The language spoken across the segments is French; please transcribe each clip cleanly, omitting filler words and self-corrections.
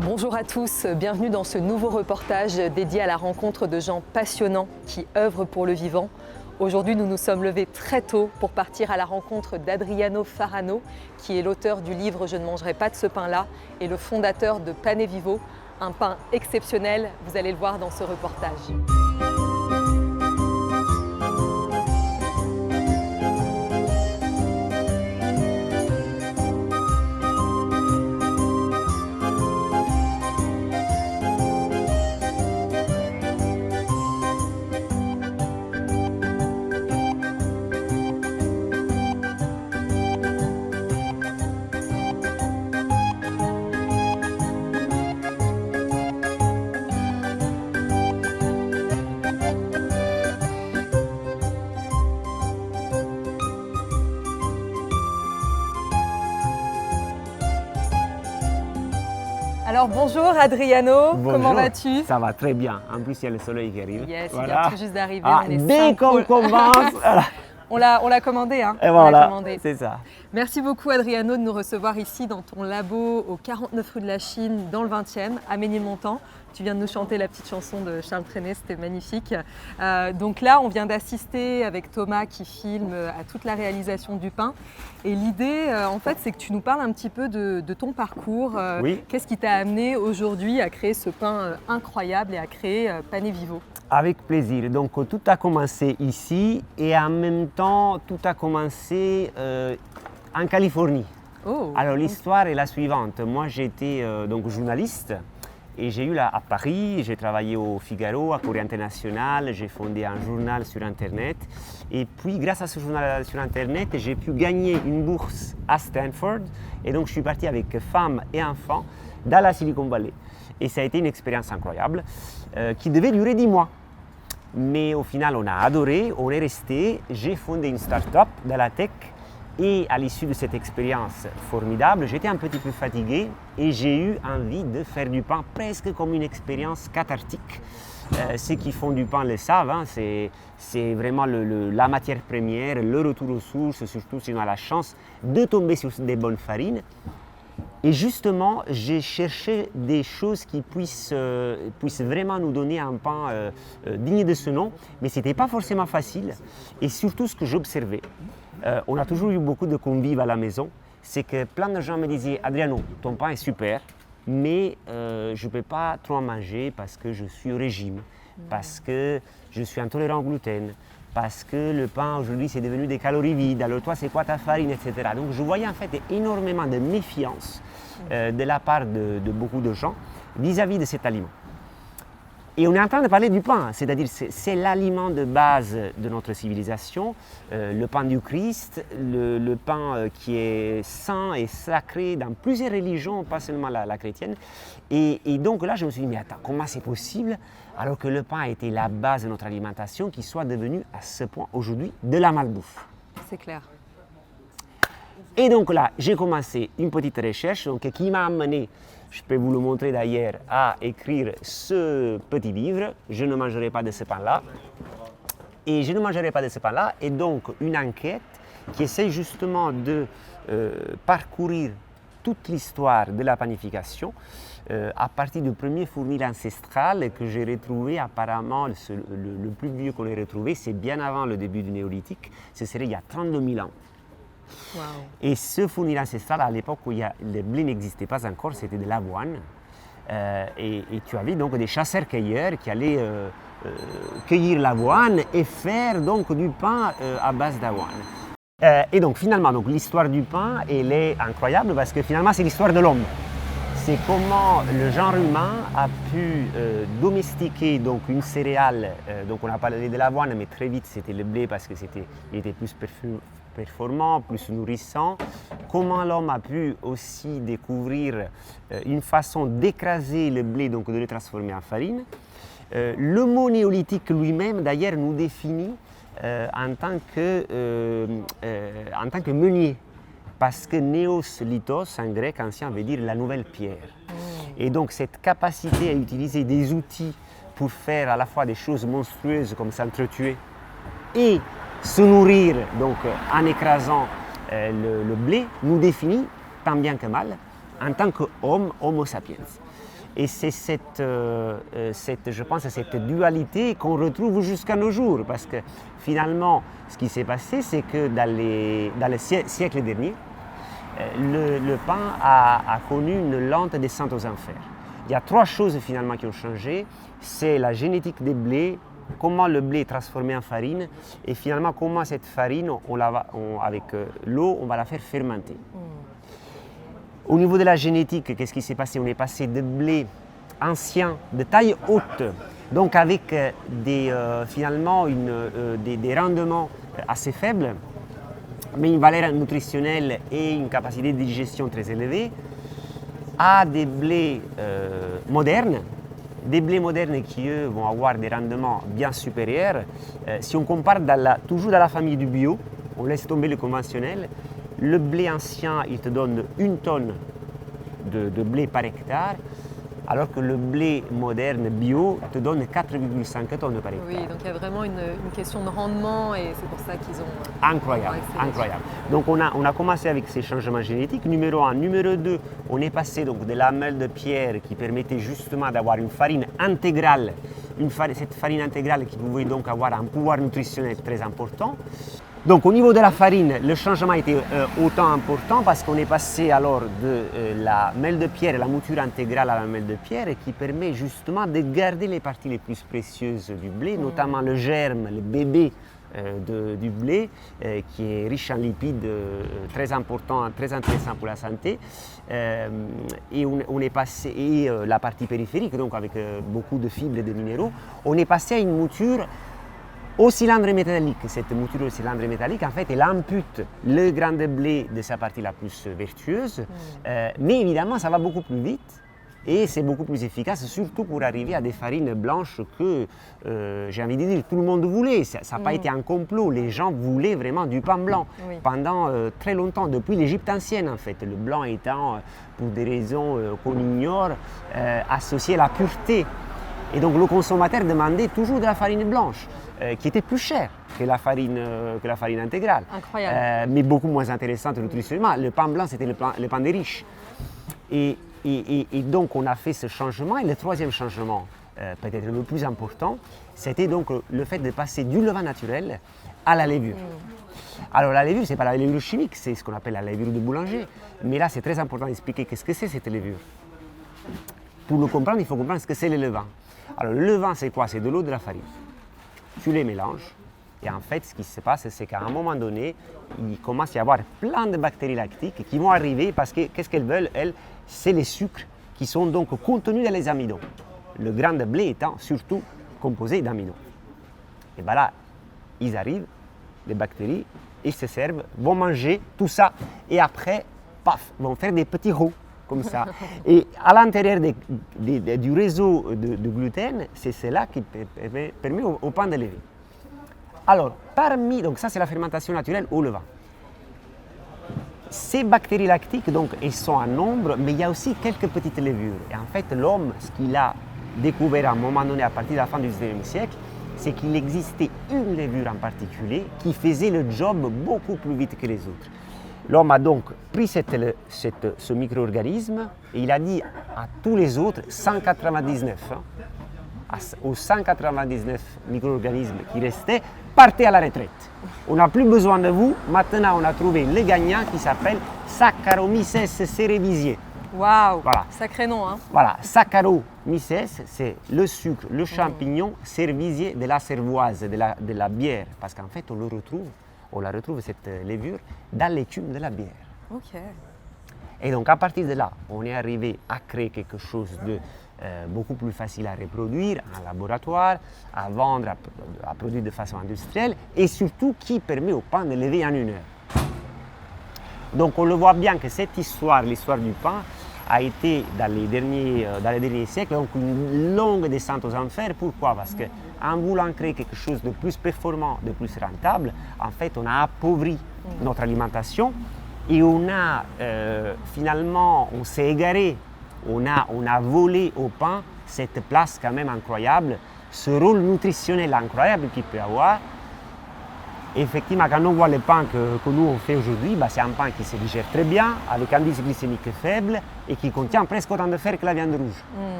Bonjour à tous, bienvenue dans ce nouveau reportage dédié à la rencontre de gens passionnants qui œuvrent pour le vivant. Aujourd'hui, nous nous sommes levés très tôt pour partir à la rencontre d'Adriano Farano, qui est l'auteur du livre « Je ne mangerai pas de ce pain-là » et le fondateur de Pane Vivo, un pain exceptionnel, vous allez le voir dans ce reportage. Alors bonjour Adriano, Bonjour. Comment vas-tu? Ça va très bien, en plus il y a le soleil qui arrive. Yes, voilà. il vient tout juste d'arriver. Dès qu'on commence, voilà. On l'a commandé, hein. Et On voilà, l'a commandé. c'est ça. Merci beaucoup Adriano de nous recevoir ici dans ton labo au 49 rue de la Chine, dans le 20e, à Ménilmontant. Tu viens de nous chanter la petite chanson de Charles Trenet, c'était magnifique. Donc là, on vient d'assister avec Thomas qui filme à toute la réalisation du pain. Et l'idée, en fait, c'est que tu nous parles un petit peu de ton parcours. Oui. Qu'est-ce qui t'a amené aujourd'hui à créer ce pain incroyable et à créer Pane Vivo? Avec plaisir. Donc tout a commencé ici et en même temps tout a commencé en Californie. Oh, Alors l'histoire est la suivante. Moi j'étais donc journaliste et j'ai eu à Paris, j'ai travaillé au Figaro, à Corée Internationale, j'ai fondé un journal sur Internet et puis grâce à ce journal sur Internet j'ai pu gagner une bourse à Stanford et donc je suis parti avec femmes et enfants dans la Silicon Valley. Et ça a été une expérience incroyable qui devait durer 10 mois. Mais au final, on a adoré, on est resté. J'ai fondé une start-up dans la tech et à l'issue de cette expérience formidable, j'étais un petit peu fatigué et j'ai eu envie de faire du pain presque comme une expérience cathartique. Ceux qui font du pain le savent, hein, c'est vraiment la matière première, le retour aux sources, surtout si on a la chance de tomber sur des bonnes farines. Et justement, j'ai cherché des choses qui puissent vraiment nous donner un pain digne de ce nom, mais ce n'était pas forcément facile. Et surtout, ce que j'observais, on a toujours eu beaucoup de convives à la maison, c'est que plein de gens me disaient « Adriano, ton pain est super, mais je ne peux pas trop en manger parce que je suis au régime, parce que je suis intolérant au gluten, parce que le pain aujourd'hui c'est devenu des calories vides, alors toi c'est quoi ta farine, etc. » Donc je voyais en fait énormément de méfiance de la part de beaucoup de gens vis-à-vis de cet aliment. Et on est en train de parler du pain, c'est-à-dire c'est l'aliment de base de notre civilisation, le pain du Christ, le pain qui est saint et sacré dans plusieurs religions, pas seulement la chrétienne. Et donc là je me suis dit, mais attends, comment c'est possible alors que le pain a été la base de notre alimentation, qu'il soit devenu à ce point aujourd'hui de la malbouffe? C'est clair. Et donc là, j'ai commencé une petite recherche qui m'a amené, je peux vous le montrer d'ailleurs, à écrire ce petit livre, « Je ne mangerai pas de ce pain-là ». Et je ne mangerai pas de ce pain-là, et donc une enquête qui essaie justement de parcourir toute l'histoire de la panification à partir du premier fournil ancestral que j'ai retrouvé. Apparemment, le plus vieux qu'on ait retrouvé, c'est bien avant le début du néolithique, ce serait il y a 32 000 ans. Wow. Et ce fournil ancestral, à l'époque où le blé n'existait pas encore, c'était de l'avoine. Et tu avais donc des chasseurs-cueilleurs qui allaient cueillir l'avoine et faire donc du pain à base d'avoine. Et donc finalement, l'histoire du pain, elle est incroyable parce que finalement c'est l'histoire de l'homme. C'est comment le genre humain a pu domestiquer donc une céréale, donc on a parlé de l'avoine, mais très vite c'était le blé parce qu'il était plus performant, plus nourrissant. Comment l'homme a pu aussi découvrir une façon d'écraser le blé, donc de le transformer en farine. Le mot néolithique lui-même d'ailleurs nous définit en tant que meunier. Parce que néos lithos en grec ancien veut dire la nouvelle pierre. Et donc cette capacité à utiliser des outils pour faire à la fois des choses monstrueuses comme s'entretuer et se nourrir donc, en écrasant le blé nous définit tant bien que mal en tant qu'homme, Homo sapiens. Et c'est je pense, cette dualité qu'on retrouve jusqu'à nos jours, parce que finalement, ce qui s'est passé, c'est que dans les siècles derniers, le pain a connu une lente descente aux enfers. Il y a 3 choses finalement qui ont changé, c'est la génétique des blés, comment le blé est transformé en farine, et finalement comment cette farine, avec l'eau, on va la faire fermenter. Au niveau de la génétique, qu'est-ce qui s'est passé? On est passé de blé ancien, de taille haute, donc avec finalement des rendements assez faibles, mais une valeur nutritionnelle et une capacité de digestion très élevée, à des blés modernes. Des blés modernes qui, eux, vont avoir des rendements bien supérieurs. Si on compare toujours dans la famille du bio, on laisse tomber le conventionnel, le blé ancien, il te donne 1 tonne de blé par hectare, alors que le blé moderne bio te donne 4,5 tonnes par hectare. Oui, donc il y a vraiment une question de rendement et c'est pour ça qu'ils ont... Incroyable, incroyable. Donc on a commencé avec ces changements génétiques, numéro 1. Numéro 2, on est passé donc de la meule de pierre qui permettait justement d'avoir une farine intégrale, cette farine intégrale qui pouvait donc avoir un pouvoir nutritionnel très important. Donc au niveau de la farine, le changement était autant important parce qu'on est passé alors de la meule de pierre, la mouture intégrale à la meule de pierre qui permet justement de garder les parties les plus précieuses du blé, notamment le germe, le bébé du blé qui est riche en lipides très important, très intéressant pour la santé. Et on est passé, et la partie périphérique, donc avec beaucoup de fibres et de minéraux, on est passé à une mouture au cylindre métallique. Cette mouture au cylindre métallique, en fait, elle ampute le grain de blé de sa partie la plus vertueuse, mais évidemment, ça va beaucoup plus vite et c'est beaucoup plus efficace, surtout pour arriver à des farines blanches que, j'ai envie de dire, tout le monde voulait. Ça n'a pas été un complot, les gens voulaient vraiment du pain blanc pendant très longtemps, depuis l'Égypte ancienne, en fait. Le blanc étant, pour des raisons qu'on ignore, associé à la pureté. Et donc le consommateur demandait toujours de la farine blanche, qui était plus chère que la farine intégrale. Incroyable. Mais beaucoup moins intéressante nutritionnellement. Le pain blanc, c'était le pain des riches. Et donc on a fait ce changement. Et le 3e changement, peut-être le plus important, c'était donc le fait de passer du levain naturel à la levure. Alors la levure, ce n'est pas la levure chimique, c'est ce qu'on appelle la levure de boulanger. Mais là, c'est très important d'expliquer qu'est-ce que c'est cette levure. Pour le comprendre, il faut comprendre ce que c'est le levain. Alors le levain, c'est quoi? C'est de l'eau, de la farine. Tu les mélanges et en fait, ce qui se passe, c'est qu'à un moment donné, il commence à y avoir plein de bactéries lactiques qui vont arriver parce que qu'est-ce qu'elles veulent? Elles, c'est les sucres qui sont donc contenus dans les amidons. Le grain de blé étant surtout composé d'amidons. Et bien là, ils arrivent, les bactéries, ils se servent, vont manger tout ça et après, paf, vont faire des petits roux. Comme ça. Et à l'intérieur du réseau de gluten, c'est cela qui permet au pain de lever. Alors, donc ça c'est la fermentation naturelle au levain. Ces bactéries lactiques, donc, elles sont en nombre, mais il y a aussi quelques petites levures. Et en fait, l'homme, ce qu'il a découvert à un moment donné, à partir de la fin du XIXe siècle, c'est qu'il existait une levure en particulier qui faisait le job beaucoup plus vite que les autres. L'homme a donc pris ce micro-organisme et il a dit à tous les autres 199, aux 199 micro-organismes qui restaient, partez à la retraite. On n'a plus besoin de vous. Maintenant, on a trouvé le gagnant qui s'appelle Saccharomyces cerevisiae. Waouh, voilà. Sacré nom, hein? Voilà, Saccharomyces, c'est le sucre, le champignon cerevisiae de la cervoise, de la bière, parce qu'en fait, on la retrouve cette levure dans l'écume de la bière. Ok. Et donc à partir de là, on est arrivé à créer quelque chose de beaucoup plus facile à reproduire en laboratoire, à vendre, à produire de façon industrielle et surtout qui permet au pain de lever en 1 heure. Donc on le voit bien que cette histoire, l'histoire du pain, a été dans les derniers siècles donc une longue descente aux enfers. Pourquoi? Parce qu'en voulant créer quelque chose de plus performant, de plus rentable, en fait on a appauvri notre alimentation et on a finalement, on s'est égaré, on a volé au pain cette place quand même incroyable, ce rôle nutritionnel incroyable qu'il peut avoir. effectivement, quand on voit le pain que nous on fait aujourd'hui, bah, c'est un pain qui se digère très bien, avec un indice glycémique faible et qui contient presque autant de fer que la viande rouge.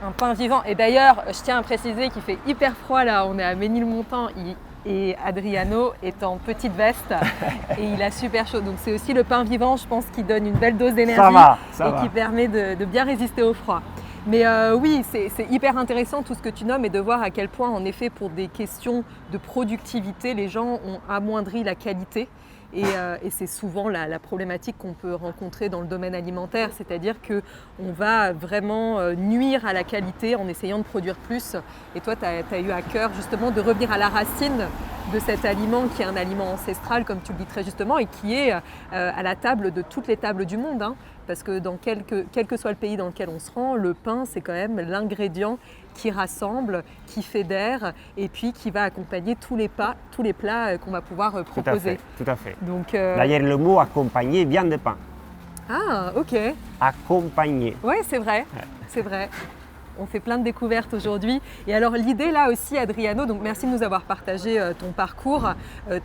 Un pain vivant. Et d'ailleurs, je tiens à préciser qu'il fait hyper froid là, on est à Ménilmontant et Adriano est en petite veste et il a super chaud. Donc c'est aussi le pain vivant, je pense, qui donne une belle dose d'énergie et qui permet de bien résister au froid. Mais oui, c'est hyper intéressant tout ce que tu nommes et de voir à quel point, en effet, pour des questions de productivité, les gens ont amoindri la qualité. Et c'est souvent la problématique qu'on peut rencontrer dans le domaine alimentaire, c'est-à-dire qu'on va vraiment nuire à la qualité en essayant de produire plus. Et toi, tu as eu à cœur justement de revenir à la racine de cet aliment qui est un aliment ancestral, comme tu le dis très justement, et qui est à la table de toutes les tables du monde. Hein, parce que dans quel que soit le pays dans lequel on se rend, le pain, c'est quand même l'ingrédient qui rassemble, qui fédère et puis qui va accompagner tous les plats qu'on va pouvoir proposer. Tout à fait. Donc, d'ailleurs, le mot accompagner vient de pain. Ah, ok. Accompagner. Oui, c'est vrai, c'est vrai. On fait plein de découvertes aujourd'hui. Et alors l'idée là aussi, Adriano, donc merci de nous avoir partagé ton parcours.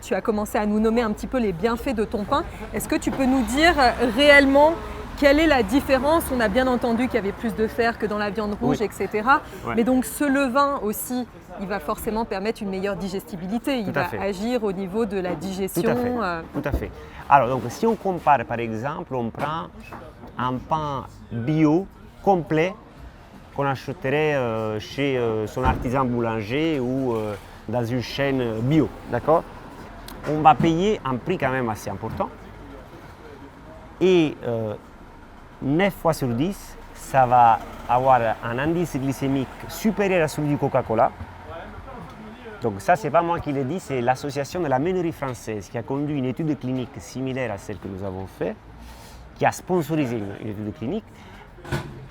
Tu as commencé à nous nommer un petit peu les bienfaits de ton pain. Est-ce que tu peux nous dire réellement quelle est la différence? On a bien entendu qu'il y avait plus de fer que dans la viande rouge, oui, etc. Ouais. Mais donc ce levain aussi, il va forcément permettre une meilleure digestibilité. Il va agir au niveau de la digestion. Tout à fait. Alors donc si on compare par exemple, on prend un pain bio complet qu'on achèterait chez son artisan boulanger ou dans une chaîne bio, d'accord? On va payer un prix quand même assez important. Et 9 fois sur 10, ça va avoir un indice glycémique supérieur à celui du Coca-Cola. Donc ça, c'est pas moi qui l'ai dit, c'est l'association de la meunerie française qui a conduit une étude clinique similaire à celle que nous avons faite, qui a sponsorisé une étude clinique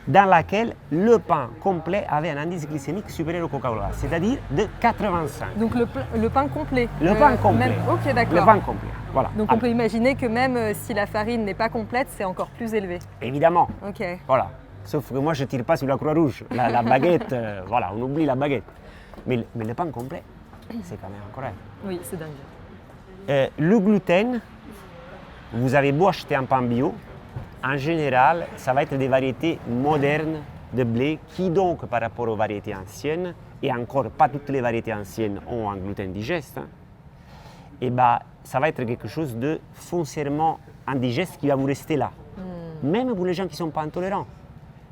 dans laquelle le pain complet avait un indice glycémique supérieur au Coca-Cola, c'est-à-dire de 85. Donc le pain complet. Le pain complet. Ok, d'accord. Le pain complet, voilà. Donc on peut imaginer que même si la farine n'est pas complète, c'est encore plus élevé. Évidemment. Ok. Voilà. Sauf que moi, je ne tire pas sur la Croix-Rouge. La baguette, voilà, on oublie la baguette. Mais le pain complet, c'est quand même incroyable. Oui, c'est dingue. Le gluten, vous avez beau acheter un pain bio, en général, ça va être des variétés modernes de blé qui donc, par rapport aux variétés anciennes, et encore pas toutes les variétés anciennes ont un gluten digeste, et bah, ça va être quelque chose de foncièrement indigeste qui va vous rester là. Même pour les gens qui ne sont pas intolérants.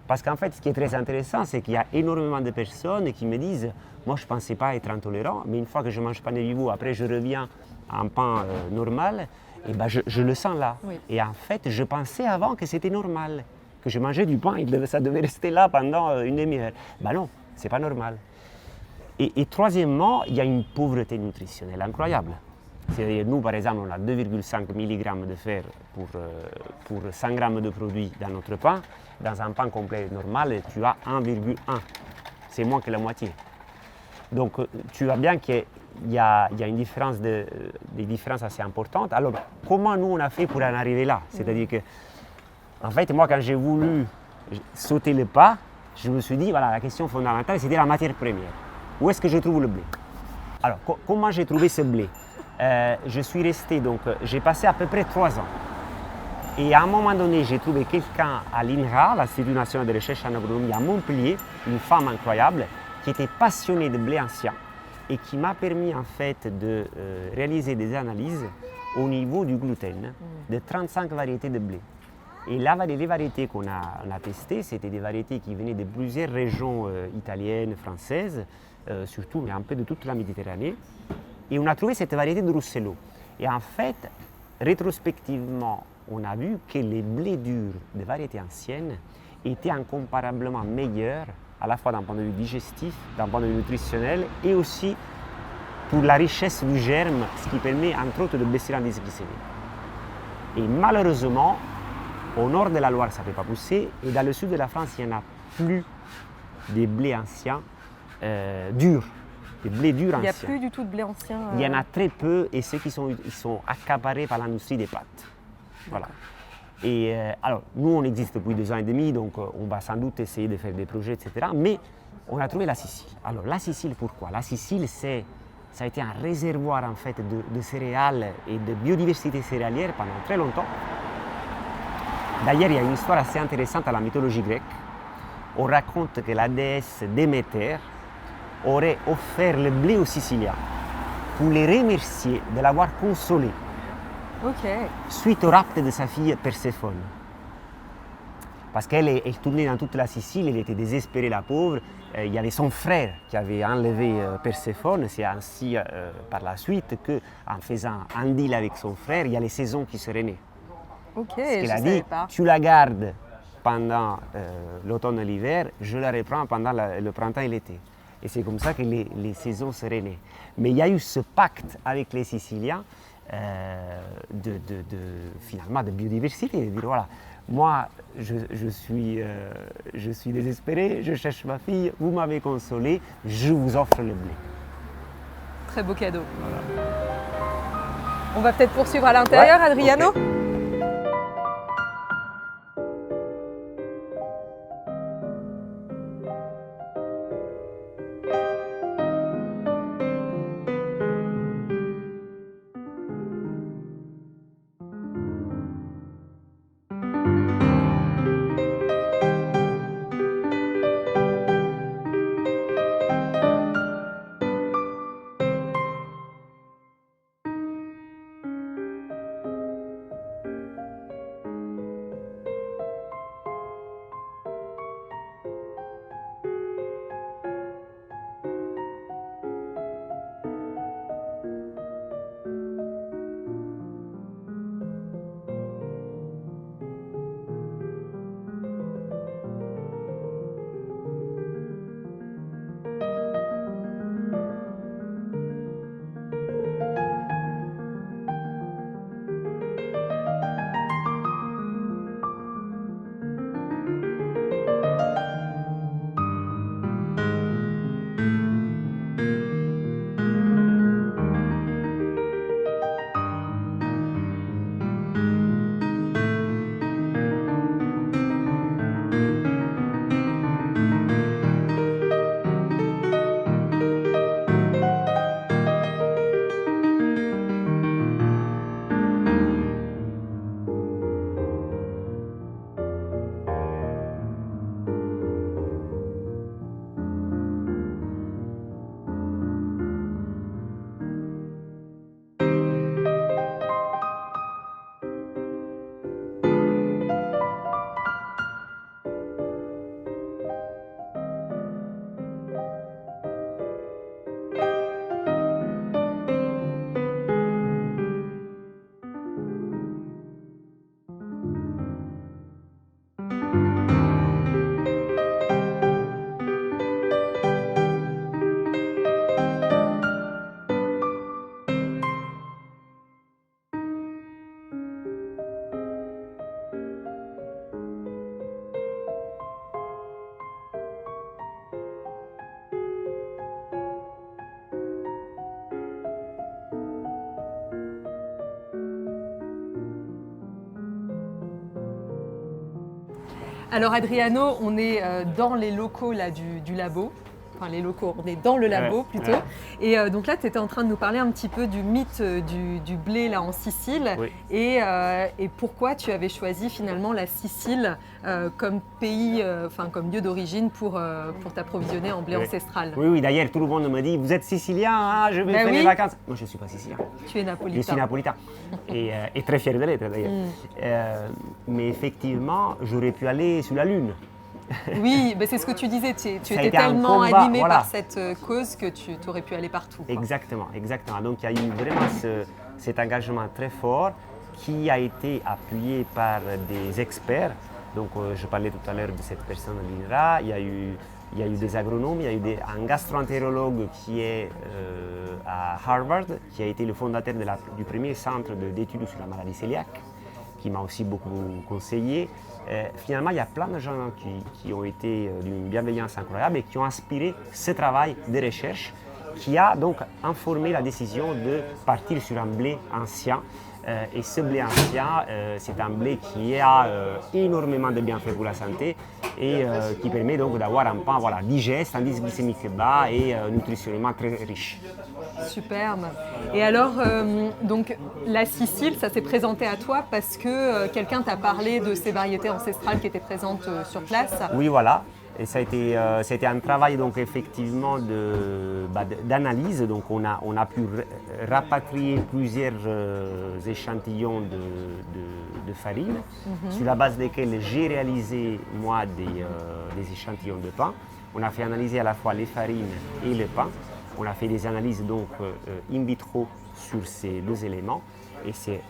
Parce qu'en fait, ce qui est très intéressant, c'est qu'il y a énormément de personnes qui me disent « Moi, je ne pensais pas être intolérant, mais une fois que je mange pain de vivo, après je reviens à un pain normal, et ben je le sens là. Oui. » Et en fait, je pensais avant que c'était normal, que je mangeais du pain et ça devait rester là pendant une demi-heure. Ben non, ce n'est pas normal. Et troisièmement, il y a une pauvreté nutritionnelle incroyable. C'est-à-dire, nous, par exemple, on a 2,5 mg de fer pour 100 g de produit dans notre pain. Dans un pain complet normal, tu as 1,1. C'est moins que la moitié. Donc, tu vois bien qu'il y a une différence des différences assez importantes. Alors, comment nous, on a fait pour en arriver là? C'est-à-dire que, en fait, moi, quand j'ai voulu sauter le pas, je me suis dit, voilà, la question fondamentale, c'était la matière première. Où est-ce que je trouve le blé? Alors, comment j'ai trouvé ce blé? Je suis resté, donc j'ai passé à peu près 3 ans. Et à un moment donné, j'ai trouvé quelqu'un à l'INRA, l'Institut national de recherche en agronomie à Montpellier, une femme incroyable, qui était passionnée de blé ancien et qui m'a permis en fait de réaliser des analyses au niveau du gluten de 35 variétés de blé. Et là, les variétés qu'on a testées, c'était des variétés qui venaient de plusieurs régions italiennes, françaises, surtout, mais un peu de toute la Méditerranée. Et on a trouvé cette variété de Rousselot. Et en fait, rétrospectivement, on a vu que les blés durs de variétés anciennes étaient incomparablement meilleurs, à la fois d'un point de vue digestif, d'un point de vue nutritionnel, et aussi pour la richesse du germe, ce qui permet entre autres de baisser l'indice glycémique. Et malheureusement, au nord de la Loire, ça ne fait pas pousser, et dans le sud de la France, il n'y en a plus des blés anciens durs. Des blés durs anciens. Il n'y a plus du tout de blé ancien. Il y en a très peu, et ceux qui sont accaparés par l'industrie des pâtes. Voilà. Et alors, nous, on existe depuis 2 ans et demi, donc on va sans doute essayer de faire des projets, etc. Mais on a trouvé la Sicile. Alors, la Sicile, pourquoi? La Sicile, c'est Ça a été un réservoir en fait de céréales et de biodiversité céréalière pendant très longtemps. D'ailleurs, il y a une histoire assez intéressante à la mythologie grecque. On raconte que la déesse Déméter aurait offert le blé aux Siciliens pour les remercier de l'avoir consolé suite au rapt de sa fille Perséphone. Parce qu'elle tournait dans toute la Sicile, elle était désespérée, la pauvre. Il y avait son frère qui avait enlevé Perséphone. C'est ainsi par la suite qu'en faisant un deal avec son frère, il y a les saisons qui seraient nées. Ok, Parce qu'elle a je dit, savais pas. tu la gardes pendant l'automne et l'hiver, je la reprends pendant le printemps et l'été. Et c'est comme ça que les saisons seraient nées. Mais il y a eu ce pacte avec les Siciliens finalement de biodiversité, de dire voilà, moi je suis désespéré, je cherche ma fille, vous m'avez consolé, je vous offre le blé. Très beau cadeau. On va peut-être poursuivre à l'intérieur, Ouais, Adriano. ok. Alors Adriano, on est dans les locaux là, du labo. Enfin les locaux, on est dans le labo plutôt. Ouais. Et donc là, tu étais en train de nous parler un petit peu du mythe du blé là en Sicile. Oui. Et pourquoi tu avais choisi finalement la Sicile comme pays, comme lieu d'origine pour t'approvisionner en blé Oui. ancestral. Oui, d'ailleurs, tout le monde me dit, vous êtes sicilien, hein, je vais Ben faire oui. les vacances. Moi, je ne suis pas sicilien. Tu es napolitain. Je suis napolitain et très fier de l'être d'ailleurs. Mais effectivement, j'aurais pu aller sur la Lune. Oui, ben c'est ce que tu disais, tu Ça a étais été un tellement combat, animé voilà. par cette cause que tu aurais pu aller partout. Quoi. Exactement. Donc il y a eu vraiment cet engagement très fort qui a été appuyé par des experts. Donc je parlais tout à l'heure de cette personne de l'INRA, il y a eu des agronomes, il y a eu un gastro-entérologue qui est à Harvard, qui a été le fondateur du premier centre d'études sur la maladie cœliaque, qui m'a aussi beaucoup conseillé. Finalement, il y a plein de gens qui ont été d'une bienveillance incroyable et qui ont inspiré ce travail de recherche qui a donc informé la décision de partir sur un blé ancien. Et ce blé ancien, c'est un blé qui a énormément de bienfaits pour la santé. et qui permet donc d'avoir un pain digeste, indice glycémique bas et nutritionnellement très riche. Superbe. Et alors, donc la Sicile, ça s'est présenté à toi parce que quelqu'un t'a parlé de ces variétés ancestrales qui étaient présentes sur place. Oui, voilà. Et ça a été un travail donc effectivement d'analyse. Donc on a pu rapatrier plusieurs échantillons de farine sur la base desquels j'ai réalisé moi des échantillons de pain. On a fait analyser à la fois les farines et le pain. On a fait des analyses donc in vitro sur ces deux éléments et c'est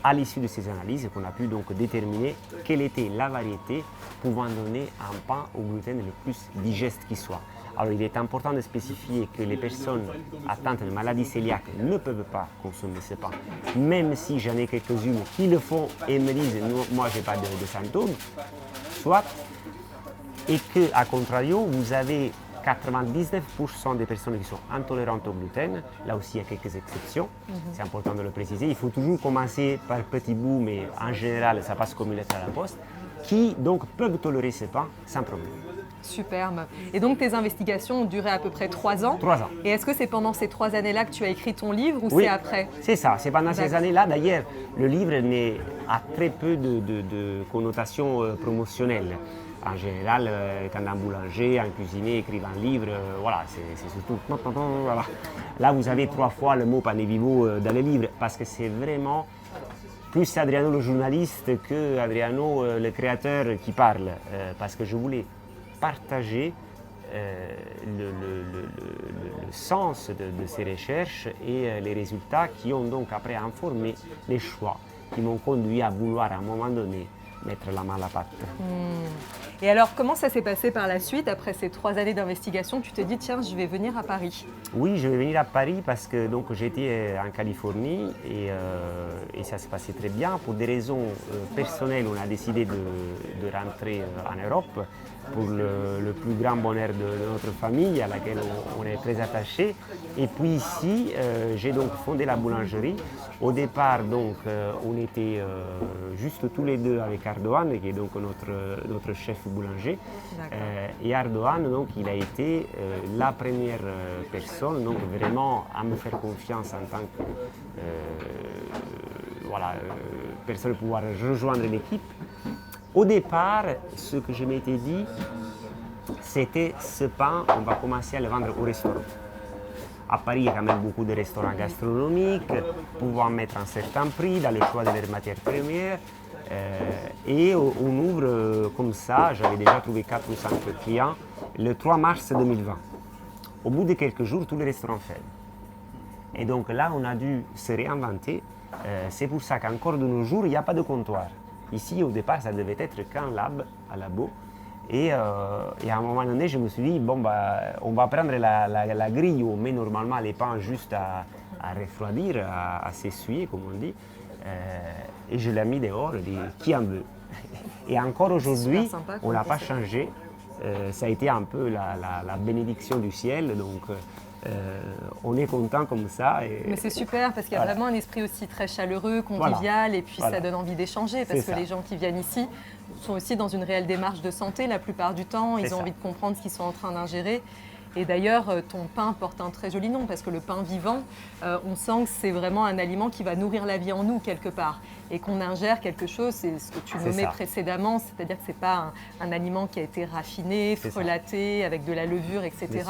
à l'issue de ces analyses qu'on a pu donc déterminer quelle était la variété pouvant donner un pain au gluten le plus digeste qui soit. Alors il est important de spécifier que les personnes atteintes de maladie cœliaque ne peuvent pas consommer ce pain, même si j'en ai quelques-unes qui le font et me disent moi je n'ai pas de symptômes, soit, et que à contrario vous avez 99% des personnes qui sont intolérantes au gluten, là aussi il y a quelques exceptions, c'est important de le préciser. Il faut toujours commencer par petits bouts, mais en général ça passe comme une lettre à la poste, qui donc peuvent tolérer ce pain sans problème. Superbe. Et donc tes investigations ont duré à peu près 3 ans. 3 ans. Et est-ce que c'est pendant ces 3 années-là que tu as écrit ton livre ou Oui, c'est après? C'est ça, c'est pendant ces années-là. D'ailleurs, le livre a très peu de connotations promotionnelles. En général, quand un boulanger, un cuisinier écrivent un livre, voilà, c'est surtout... Voilà. Là, vous avez 3 fois le mot pane vivo dans le livre, parce que c'est vraiment plus Adriano le journaliste que Adriano le créateur qui parle, parce que je voulais partager le sens de ces recherches et les résultats qui ont donc après informé les choix qui m'ont conduit à vouloir à un moment donné mettre la main à la pâte. Et alors, comment ça s'est passé par la suite, après ces 3 années d'investigation? Tu t'es dit, tiens, je vais venir à Paris. Oui, je vais venir à Paris parce que donc, j'étais en Californie et ça se passait très bien. Pour des raisons personnelles, on a décidé de rentrer en Europe pour le plus grand bonheur de notre famille à laquelle on est très attaché. Et puis ici, j'ai donc fondé la boulangerie. Au départ, donc, on était juste tous les deux avec Ardoan, qui est donc notre chef boulanger. Et Ardoan, donc, il a été la première personne, donc vraiment à me faire confiance en tant que personne pour pouvoir rejoindre l'équipe. Au départ, ce que je m'étais dit, c'était ce pain, on va commencer à le vendre au restaurant. À Paris, il y a quand même beaucoup de restaurants gastronomiques, pouvant mettre un certain prix dans le choix de leurs matières premières. Et on ouvre comme ça, j'avais déjà trouvé 4 ou 5 clients, le 3 mars 2020. Au bout de quelques jours, tous les restaurants ferment. Et donc là, on a dû se réinventer. C'est pour ça qu'encore de nos jours, il n'y a pas de comptoir. Ici, au départ, ça devait être qu'un labo. Et à un moment donné, je me suis dit, bon, on va prendre la grille où on met normalement les pains juste à refroidir, à s'essuyer, comme on dit. Et je l'ai mis dehors, et dit, qui en veut? Et encore aujourd'hui, on n'a pas changé. Ça a été un peu la bénédiction du ciel. Donc, on est content comme ça. Mais c'est super parce qu'il y a vraiment un esprit aussi très chaleureux, convivial et puis ça donne envie d'échanger parce que les gens qui viennent ici sont aussi dans une réelle démarche de santé la plupart du temps. Ils ont envie de comprendre ce qu'ils sont en train d'ingérer. Et d'ailleurs, ton pain porte un très joli nom parce que le pain vivant, on sent que c'est vraiment un aliment qui va nourrir la vie en nous quelque part. Et qu'on ingère quelque chose, c'est ce que tu nommais précédemment, c'est-à-dire que ce n'est pas un aliment qui a été raffiné, frelaté, avec de la levure, etc.,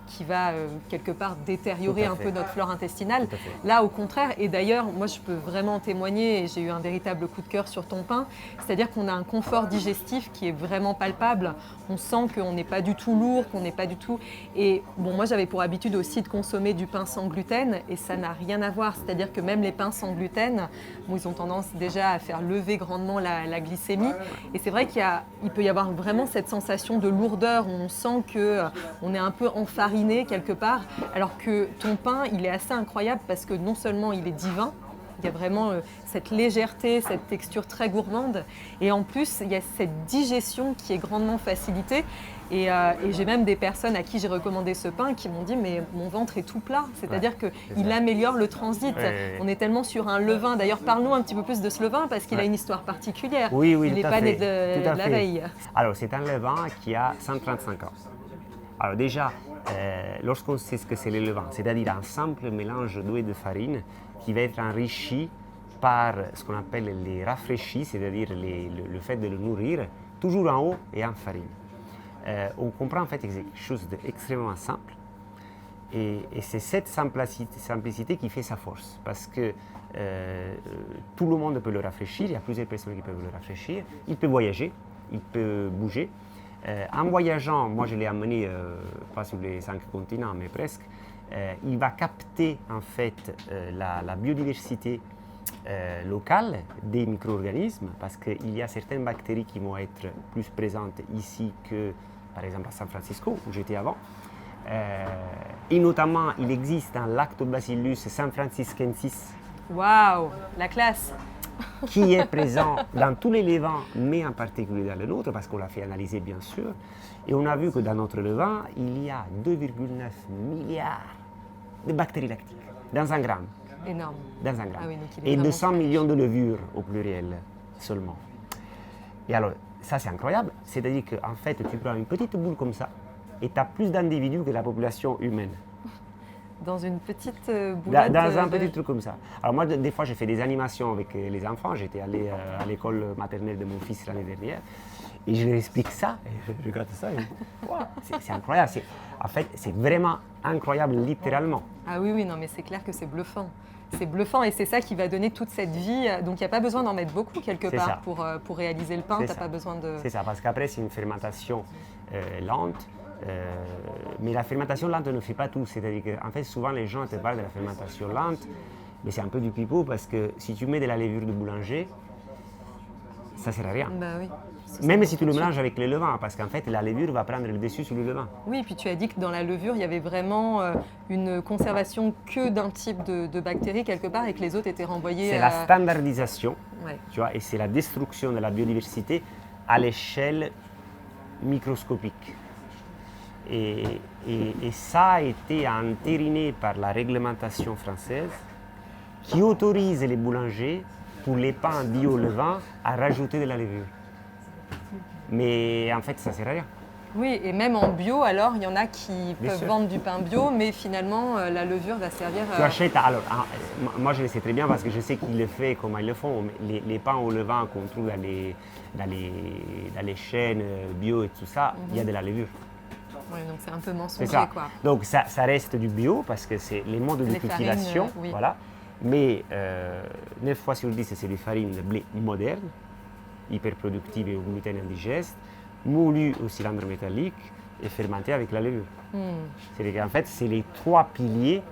qui va quelque part détériorer un peu notre flore intestinale. Là, au contraire, et d'ailleurs, moi je peux vraiment témoigner, et j'ai eu un véritable coup de cœur sur ton pain, c'est-à-dire qu'on a un confort digestif qui est vraiment palpable. On sent qu'on n'est pas du tout lourd, qu'on n'est pas du tout... Et bon, moi j'avais pour habitude aussi de consommer du pain sans gluten, et ça n'a rien à voir. C'est-à-dire que même les pains sans gluten, bon, ils ont tendance déjà à faire lever grandement la glycémie. Et c'est vrai qu'il peut y avoir vraiment cette sensation de lourdeur, où on sent qu'on est un peu enfariné quelque part, alors que ton pain, il est assez incroyable parce que non seulement il est divin, il y a vraiment cette légèreté, cette texture très gourmande, et en plus, il y a cette digestion qui est grandement facilitée. Et j'ai même des personnes à qui j'ai recommandé ce pain qui m'ont dit mais mon ventre est tout plat, c'est-à-dire qu'il améliore le transit. On est tellement sur un levain. D'ailleurs, parle-nous un petit peu plus de ce levain parce qu'il a une histoire particulière. Oui, il n'est pas né de la veille. Alors, c'est un levain qui a 135 ans. Alors déjà, lorsqu'on sait ce que c'est le levain, c'est-à-dire un simple mélange d'eau et de farine qui va être enrichi par ce qu'on appelle les rafraîchis, c'est-à-dire le fait de le nourrir, toujours en eau et en farine. On comprend en fait que c'est quelque chose d'extrêmement simple et c'est cette simplicité qui fait sa force parce que tout le monde peut le rafraîchir, il y a plusieurs personnes qui peuvent le rafraîchir, il peut voyager, il peut bouger. En voyageant, moi je l'ai amené pas sur les 5 continents mais presque, il va capter en fait la biodiversité locale des micro-organismes parce qu'il y a certaines bactéries qui vont être plus présentes ici que par exemple à San Francisco où j'étais avant. Et notamment, il existe un Lactobacillus sanfranciscensis. Waouh, la classe! Qui est présent dans tous les levains, mais en particulier dans le nôtre, parce qu'on l'a fait analyser bien sûr. Et on a vu que dans notre levain, il y a 2,9 milliards de bactéries lactiques dans un gramme. Énorme. Dans un gramme. Ah oui, et 200 millions de levures au pluriel seulement. Et alors, ça c'est incroyable. C'est-à-dire qu'en fait, tu prends une petite boule comme ça et tu as plus d'individus que la population humaine. Dans une petite boulette Dans un petit truc comme ça. Alors moi, des fois, j'ai fait des animations avec les enfants. J'étais allé à l'école maternelle de mon fils l'année dernière. Et je leur explique ça. Et je regarde ça. Wow, c'est incroyable. En fait, c'est vraiment incroyable, littéralement. Ah oui, non, mais c'est clair que c'est bluffant. C'est bluffant et c'est ça qui va donner toute cette vie. Donc il n'y a pas besoin d'en mettre beaucoup quelque part pour réaliser le pain. Tu n'as pas besoin de... C'est ça, parce qu'après, c'est une fermentation lente. Mais la fermentation lente ne fait pas tout. C'est-à-dire qu'en fait, souvent les gens te parlent de la fermentation lente, mais c'est un peu du pipeau parce que si tu mets de la levure de boulanger, ça ne sert à rien. Bah oui. Même si tu le mélanges avec le levain, parce qu'en fait, la levure va prendre le dessus sur le levain. Oui, et puis tu as dit que dans la levure, il y avait vraiment une conservation que d'un type de bactéries quelque part et que les autres étaient renvoyés C'est la standardisation, ouais. Tu vois, et c'est la destruction de la biodiversité à l'échelle microscopique. Et ça a été entériné par la réglementation française qui autorise les boulangers, pour les pains bio levain, à rajouter de la levure. Mais en fait, ça ne sert à rien. Oui, et même en bio, alors, il y en a qui peuvent vendre du pain bio, mais finalement, la levure va servir... Tu achètes, alors, moi je le sais très bien parce que je sais qu'ils le font, comment ils le font. Les pains au levain qu'on trouve dans les chaînes bio et tout ça, il y a de la levure. Oui, donc c'est un peu mensonger, quoi. Donc ça reste du bio parce que c'est les modes de cultivation, farines, oui. Voilà. Mais 9 fois sur 10, c'est des farines de blé modernes, hyper productives et au gluten indigeste, moulues au cylindre métallique et fermentées avec la levure. C'est-à-dire qu'en fait, c'est les 3 piliers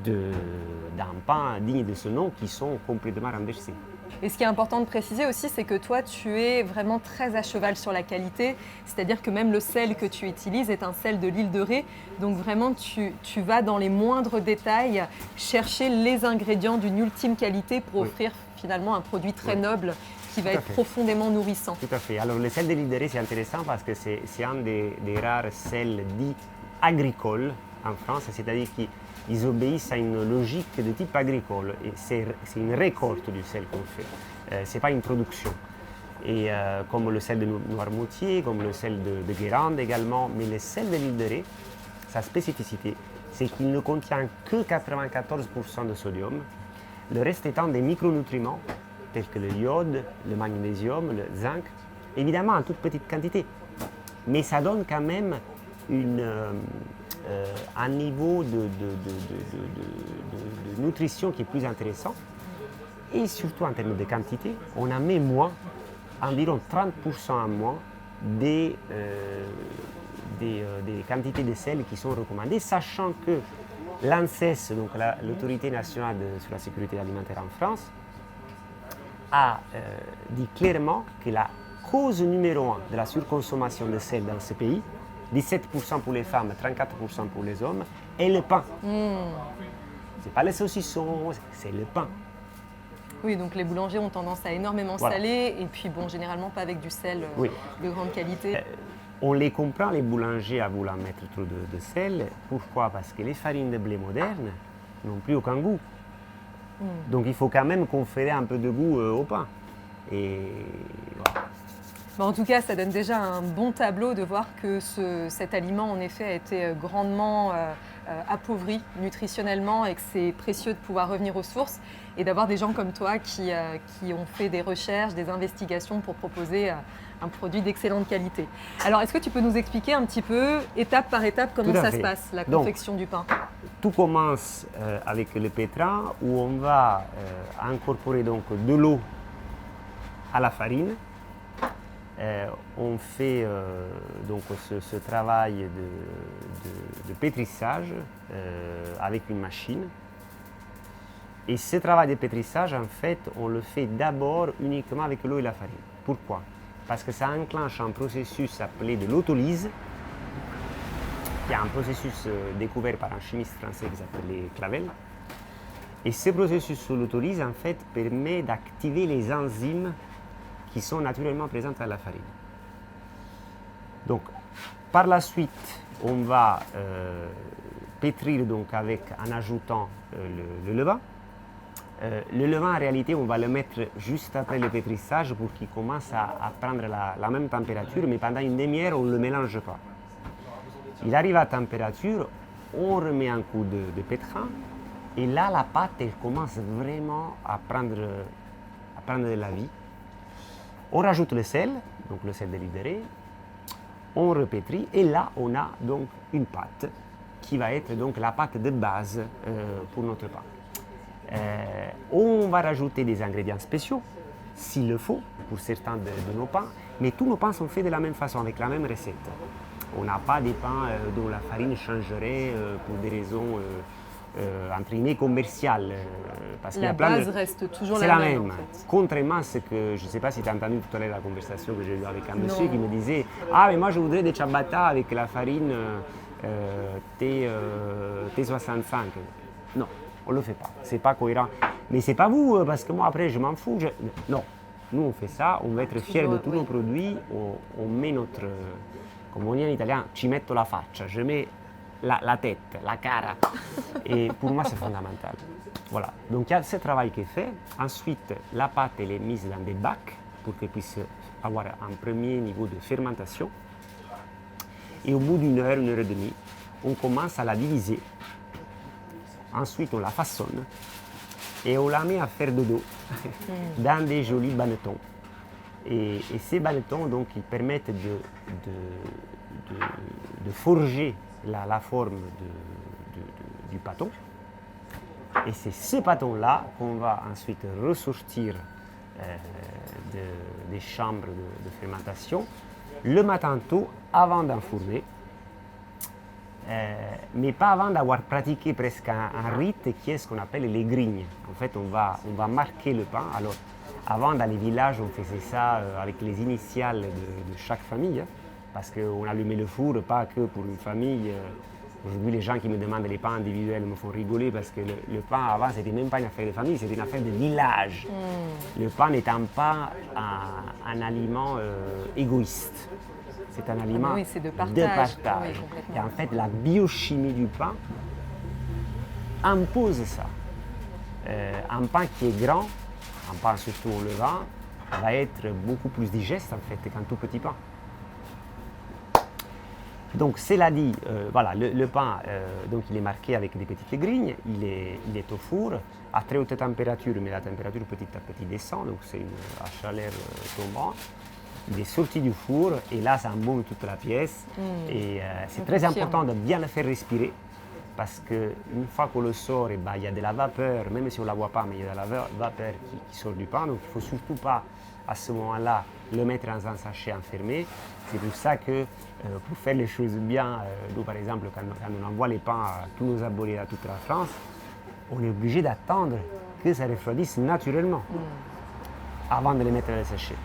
d'un pain digne de ce nom qui sont complètement renversés. Et ce qui est important de préciser aussi, c'est que toi, tu es vraiment très à cheval sur la qualité. C'est-à-dire que même le sel que tu utilises est un sel de l'île de Ré. Donc vraiment, tu vas dans les moindres détails chercher les ingrédients d'une ultime qualité pour offrir finalement un produit très noble qui va être profondément nourrissant. Tout à fait. Alors le sel de l'île de Ré, c'est intéressant parce que c'est un des rares sels dits agricoles en France, c'est-à-dire qu'ils obéissent à une logique de type agricole et c'est une récolte du sel qu'on fait, ce n'est pas une production. Et comme le sel de Noirmoutier, comme le sel de Guérande également, mais le sel de l'île de Ré, sa spécificité, c'est qu'il ne contient que 94% de sodium, le reste étant des micronutriments tels que le iode, le magnésium, le zinc, évidemment en toute petite quantité. Mais ça donne quand même un niveau de nutrition qui est plus intéressant. Et surtout en termes de quantité, on en met moins, environ 30% en moins des quantités de sel qui sont recommandées, sachant que l'ANSES, donc l'autorité nationale sur la sécurité alimentaire en France, a dit clairement que la cause numéro 1 de la surconsommation de sel dans ce pays, 17% pour les femmes, 34% pour les hommes, est le pain. Ce n'est pas les saucissons, c'est le pain. Oui, donc les boulangers ont tendance à énormément saler et puis bon, généralement pas avec du sel de grande qualité. On les comprend, les boulangers, à vouloir mettre trop de sel. Pourquoi? Parce que les farines de blé modernes n'ont plus aucun goût. Donc il faut quand même conférer un peu de goût au pain. Et voilà. En tout cas, ça donne déjà un bon tableau de voir que cet aliment, en effet, a été grandement appauvri nutritionnellement et que c'est précieux de pouvoir revenir aux sources et d'avoir des gens comme toi qui ont fait des recherches, des investigations pour proposer un produit d'excellente qualité. Alors, est-ce que tu peux nous expliquer un petit peu, étape par étape, comment ça se passe, la confection du pain? Tout commence avec le pétrin où on va incorporer donc de l'eau à la farine. On fait donc ce travail de pétrissage avec une machine. Et ce travail de pétrissage, en fait, on le fait d'abord uniquement avec l'eau et la farine. Pourquoi? Parce que ça enclenche un processus appelé de l'autolyse, qui est un processus découvert par un chimiste français qui s'appelait Clavel. Et ce processus de l'autolyse, en fait, permet d'activer les enzymes qui sont naturellement présentes à la farine. Donc, par la suite, on va pétrir donc en ajoutant le levain. Le levain, en réalité, on va le mettre juste après le pétrissage pour qu'il commence à prendre la même température, mais pendant une demi-heure, on ne le mélange pas. Il arrive à température, on remet un coup de pétrin, et là, la pâte, elle commence vraiment à prendre de la vie. On rajoute le sel, donc le sel délibéré, on repétrit, et là, on a donc une pâte qui va être donc la pâte de base pour notre pain. On va rajouter des ingrédients spéciaux, s'il le faut, pour certains de nos pains, mais tous nos pains sont faits de la même façon, avec la même recette. On n'a pas des pains dont la farine changerait pour des raisons entre guillemets commerciales. Parce la base reste toujours la même. C'est la même. En fait. Contrairement à ce que, je ne sais pas si tu as entendu tout à l'heure la conversation que j'ai eue avec un monsieur qui me disait « Ah, mais moi je voudrais des ciabatta avec la farine T65. » Non. On ne le fait pas, c'est pas cohérent. Mais c'est pas vous, parce que moi après je m'en fous. Non, nous on fait ça, on va être fiers de tous nos produits, on met notre, comme on dit en italien, ci metto la faccia, je mets la tête, la cara. Et pour moi c'est fondamental. Voilà, donc il y a ce travail qui est fait. Ensuite, la pâte elle est mise dans des bacs pour qu'elle puisse avoir un premier niveau de fermentation. Et au bout d'une heure et demie, on commence à la diviser. Ensuite, on la façonne et on la met à faire dodo dans des jolis bannetons. Et ces bannetons, donc, ils permettent de forger la forme du pâton. Et c'est ce pâton-là qu'on va ensuite ressortir des chambres de fermentation le matin tôt avant d'enfourner. Mais pas avant d'avoir pratiqué presque un rite qui est ce qu'on appelle les grignes. En fait, on va marquer le pain. Alors, avant, dans les villages, on faisait ça avec les initiales de chaque famille, parce qu'on allumait le four, pas que pour une famille. Aujourd'hui, les gens qui me demandent les pains individuels me font rigoler parce que le pain, avant, c'était même pas une affaire de famille, c'était une affaire de village. Le pain n'étant pas un aliment égoïste. C'est un aliment de partage. Oui, et en fait, la biochimie du pain impose ça. Un pain qui est grand, un pain surtout au levain, va être beaucoup plus digeste en fait qu'un tout petit pain. Donc, cela dit, voilà, le pain, donc il est marqué avec des petites grignes, il est au four à très haute température, mais la température petit à petit descend, donc c'est à chaleur tombante. Il est sorti du four et là, ça embaume toute la pièce. Et c'est très important de bien le faire respirer parce qu'une fois qu'on le sort, il y a de la vapeur, même si on ne la voit pas, mais il y a de la vapeur qui sort du pain. Donc il ne faut surtout pas, à ce moment-là, le mettre dans un sachet enfermé. C'est pour ça que pour faire les choses bien, nous par exemple, quand on envoie les pains à tous nos abonnés à toute la France, on est obligé d'attendre que ça refroidisse naturellement avant de les mettre dans le sachet.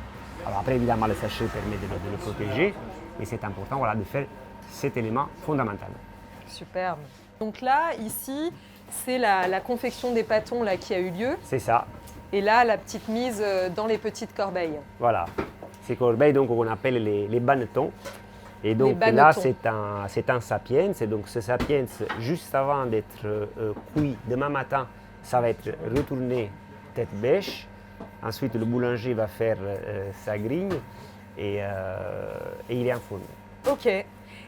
Alors après, évidemment, le sachet permet de le protéger, mais c'est important voilà, de faire cet élément fondamental. Superbe. Donc là, ici, c'est la confection des pâtons là, qui a eu lieu. C'est ça. Et là, la petite mise dans les petites corbeilles. Voilà. Ces corbeilles, donc, on appelle les bannetons. Et donc Les là, bannetons. c'est un sapiens. Et donc ce sapiens, juste avant d'être cuit demain matin, ça va être retourné tête bêche. Ensuite, le boulanger va faire sa grigne et il est enfourné. Ok.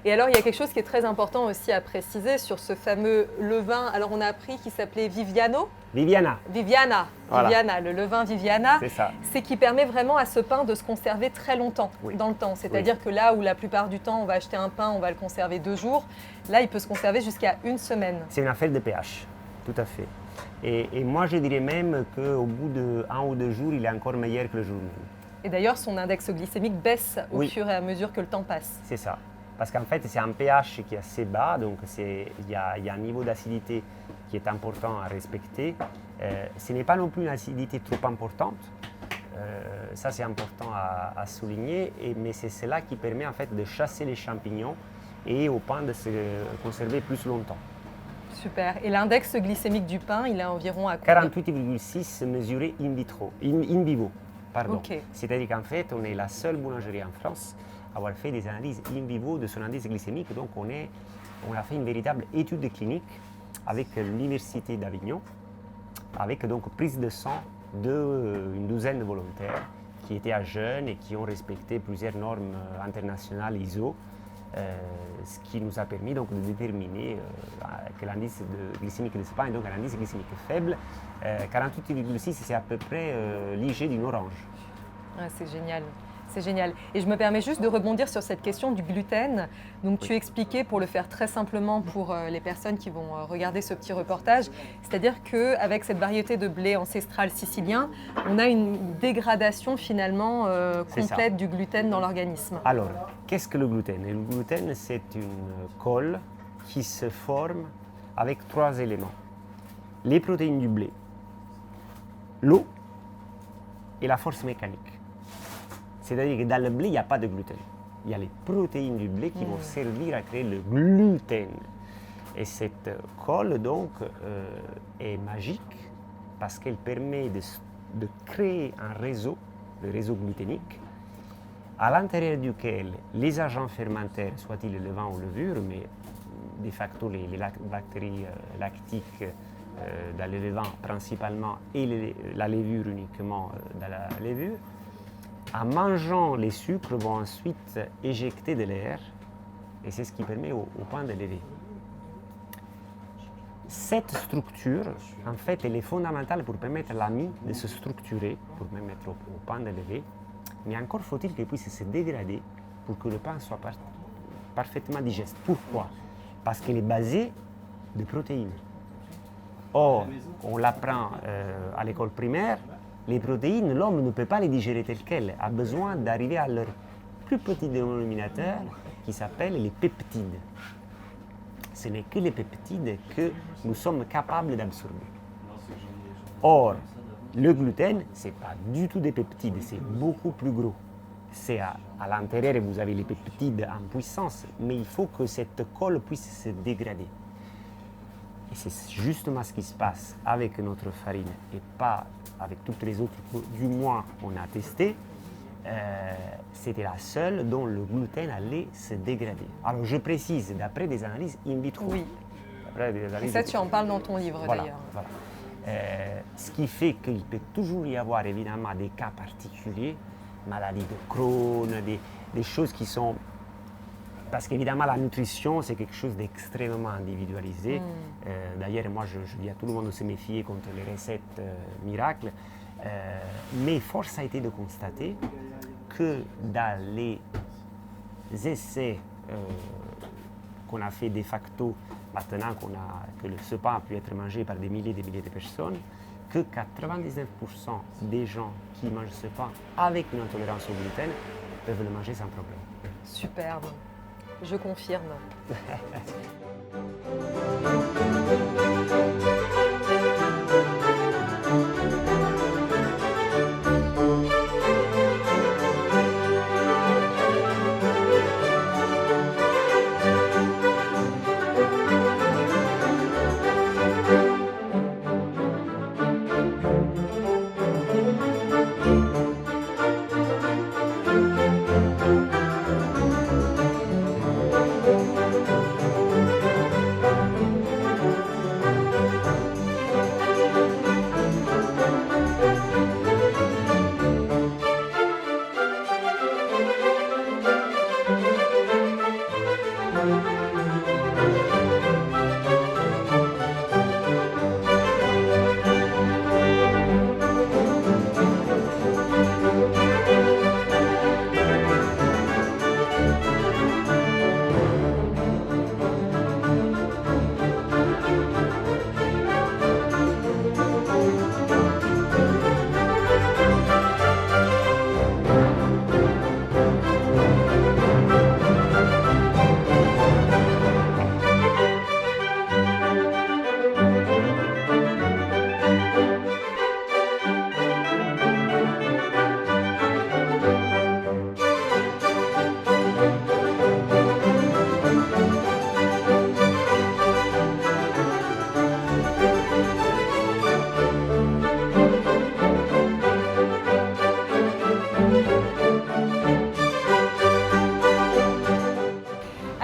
Et alors, il y a quelque chose qui est très important aussi à préciser sur ce fameux levain. Alors, on a appris qu'il s'appelait Viviana. Voilà. Viviana, le levain Viviana. C'est ça. C'est qui permet vraiment à ce pain de se conserver très longtemps dans le temps. C'est-à-dire que là où la plupart du temps, on va acheter un pain, on va le conserver 2 jours, là, il peut se conserver jusqu'à 1 semaine. C'est une affaire de pH, tout à fait. Et moi, je dirais même qu'au bout d'1 ou 2 jours, il est encore meilleur que le jour même. Et d'ailleurs, son index glycémique baisse au fur et à mesure que le temps passe. C'est ça. Parce qu'en fait, c'est un pH qui est assez bas, donc il y a un niveau d'acidité qui est important à respecter. Ce n'est pas non plus une acidité trop importante. Ça, c'est important à souligner, mais c'est cela qui permet en fait de chasser les champignons et au pain de se conserver plus longtemps. Super. Et l'index glycémique du pain, il est environ à combien? 48,6 mesuré in vivo. Okay. C'est-à-dire qu'en fait, on est la seule boulangerie en France à avoir fait des analyses in vivo de son indice glycémique. Donc, on a fait une véritable étude clinique avec l'Université d'Avignon, avec donc prise de sang d'une douzaine de volontaires qui étaient à jeûne et qui ont respecté plusieurs normes internationales ISO. Ce qui nous a permis donc de déterminer que l'indice glycémique de ce pain est donc un indice glycémique faible. 48,6, c'est à peu près léger d'une orange. Ah, c'est génial. C'est génial. Et je me permets juste de rebondir sur cette question du gluten. Donc tu expliquais, pour le faire très simplement pour les personnes qui vont regarder ce petit reportage, c'est-à-dire qu'avec cette variété de blé ancestral sicilien, on a une dégradation finalement complète du gluten dans l'organisme. Alors, qu'est-ce que le gluten? Le gluten, c'est une colle qui se forme avec 3 éléments. Les protéines du blé, l'eau et la force mécanique. C'est-à-dire que dans le blé, il n'y a pas de gluten. Il y a les protéines du blé qui vont servir à créer le gluten. Et cette colle, donc, est magique parce qu'elle permet de créer un réseau, le réseau gluténique, à l'intérieur duquel les agents fermentaires, soit-ils le levain ou levure, mais de facto les bactéries lactiques dans le levain principalement et la levure uniquement dans la levure, en mangeant les sucres, vont ensuite éjecter de l'air et c'est ce qui permet au pain de lever. Cette structure, en fait, elle est fondamentale pour permettre à la mie de se structurer, pour permettre au pain de lever, mais encore faut-il qu'elle puisse se dégrader pour que le pain soit parfaitement digeste. Pourquoi? Parce qu'elle est basée de protéines. Or, on l'apprend à l'école primaire, les protéines, l'homme ne peut pas les digérer telles quelles, a besoin d'arriver à leur plus petit dénominateur qui s'appelle les peptides. Ce n'est que les peptides que nous sommes capables d'absorber. Or, le gluten, ce n'est pas du tout des peptides, c'est beaucoup plus gros. C'est à l'intérieur, vous avez les peptides en puissance, mais il faut que cette colle puisse se dégrader. Et c'est justement ce qui se passe avec notre farine et pas avec toutes les autres, du moins on a testé. C'était la seule dont le gluten allait se dégrader. Alors je précise, d'après des analyses in vitro. Oui. Et ça, tu en parles dans ton livre d'ailleurs. Voilà. Ce qui fait qu'il peut toujours y avoir évidemment des cas particuliers, maladie de Crohn, des choses qui sont... Parce qu'évidemment la nutrition c'est quelque chose d'extrêmement individualisé. D'ailleurs moi je dis à tout le monde de se méfier contre les recettes miracles. Mais force a été de constater que dans les essais qu'on a fait de facto, maintenant que ce pain a pu être mangé par des milliers et des milliers de personnes, que 99% des gens qui mangent ce pain avec une intolérance au gluten peuvent le manger sans problème. Superbe, je confirme.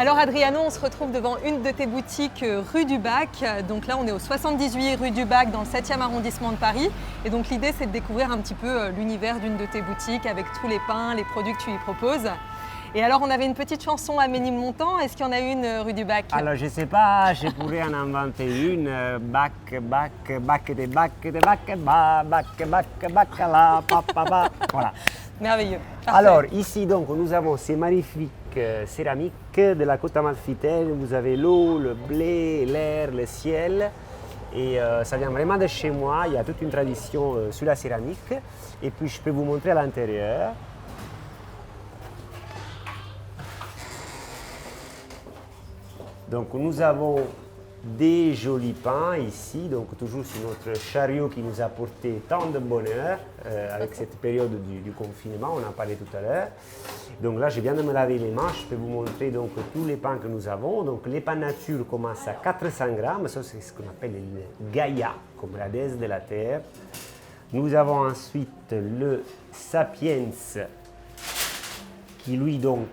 Alors Adriano, on se retrouve devant une de tes boutiques rue du Bac. Donc là, on est au 78 rue du Bac dans le 7e arrondissement de Paris. Et donc l'idée, c'est de découvrir un petit peu l'univers d'une de tes boutiques avec tous les pains, les produits que tu y proposes. Et alors, on avait une petite chanson à Ménilmontant. Est-ce qu'il y en a une rue du Bac? Alors, je ne sais pas, je pourrais en inventer une. Bac, bac, bac, de bac, de bac, ba, bac, bac, bac, la, papa, ba. Voilà. Merveilleux. Parfait. Alors, ici, donc, nous avons ces magnifiques céramiques de la côte amalfitaine. Vous avez l'eau, le blé, l'air, le ciel. Et ça vient vraiment de chez moi. Il y a toute une tradition sur la céramique. Et puis, je peux vous montrer à l'intérieur. Donc nous avons des jolis pains ici, donc toujours sur notre chariot qui nous a apporté tant de bonheur avec cette période du confinement, on en parlait tout à l'heure. Donc là, je viens de me laver les mains, je peux vous montrer donc tous les pains que nous avons. Donc les pains nature commencent à 400 grammes, ça c'est ce qu'on appelle le Gaïa, comme la déesse de la terre. Nous avons ensuite le Sapiens qui lui donc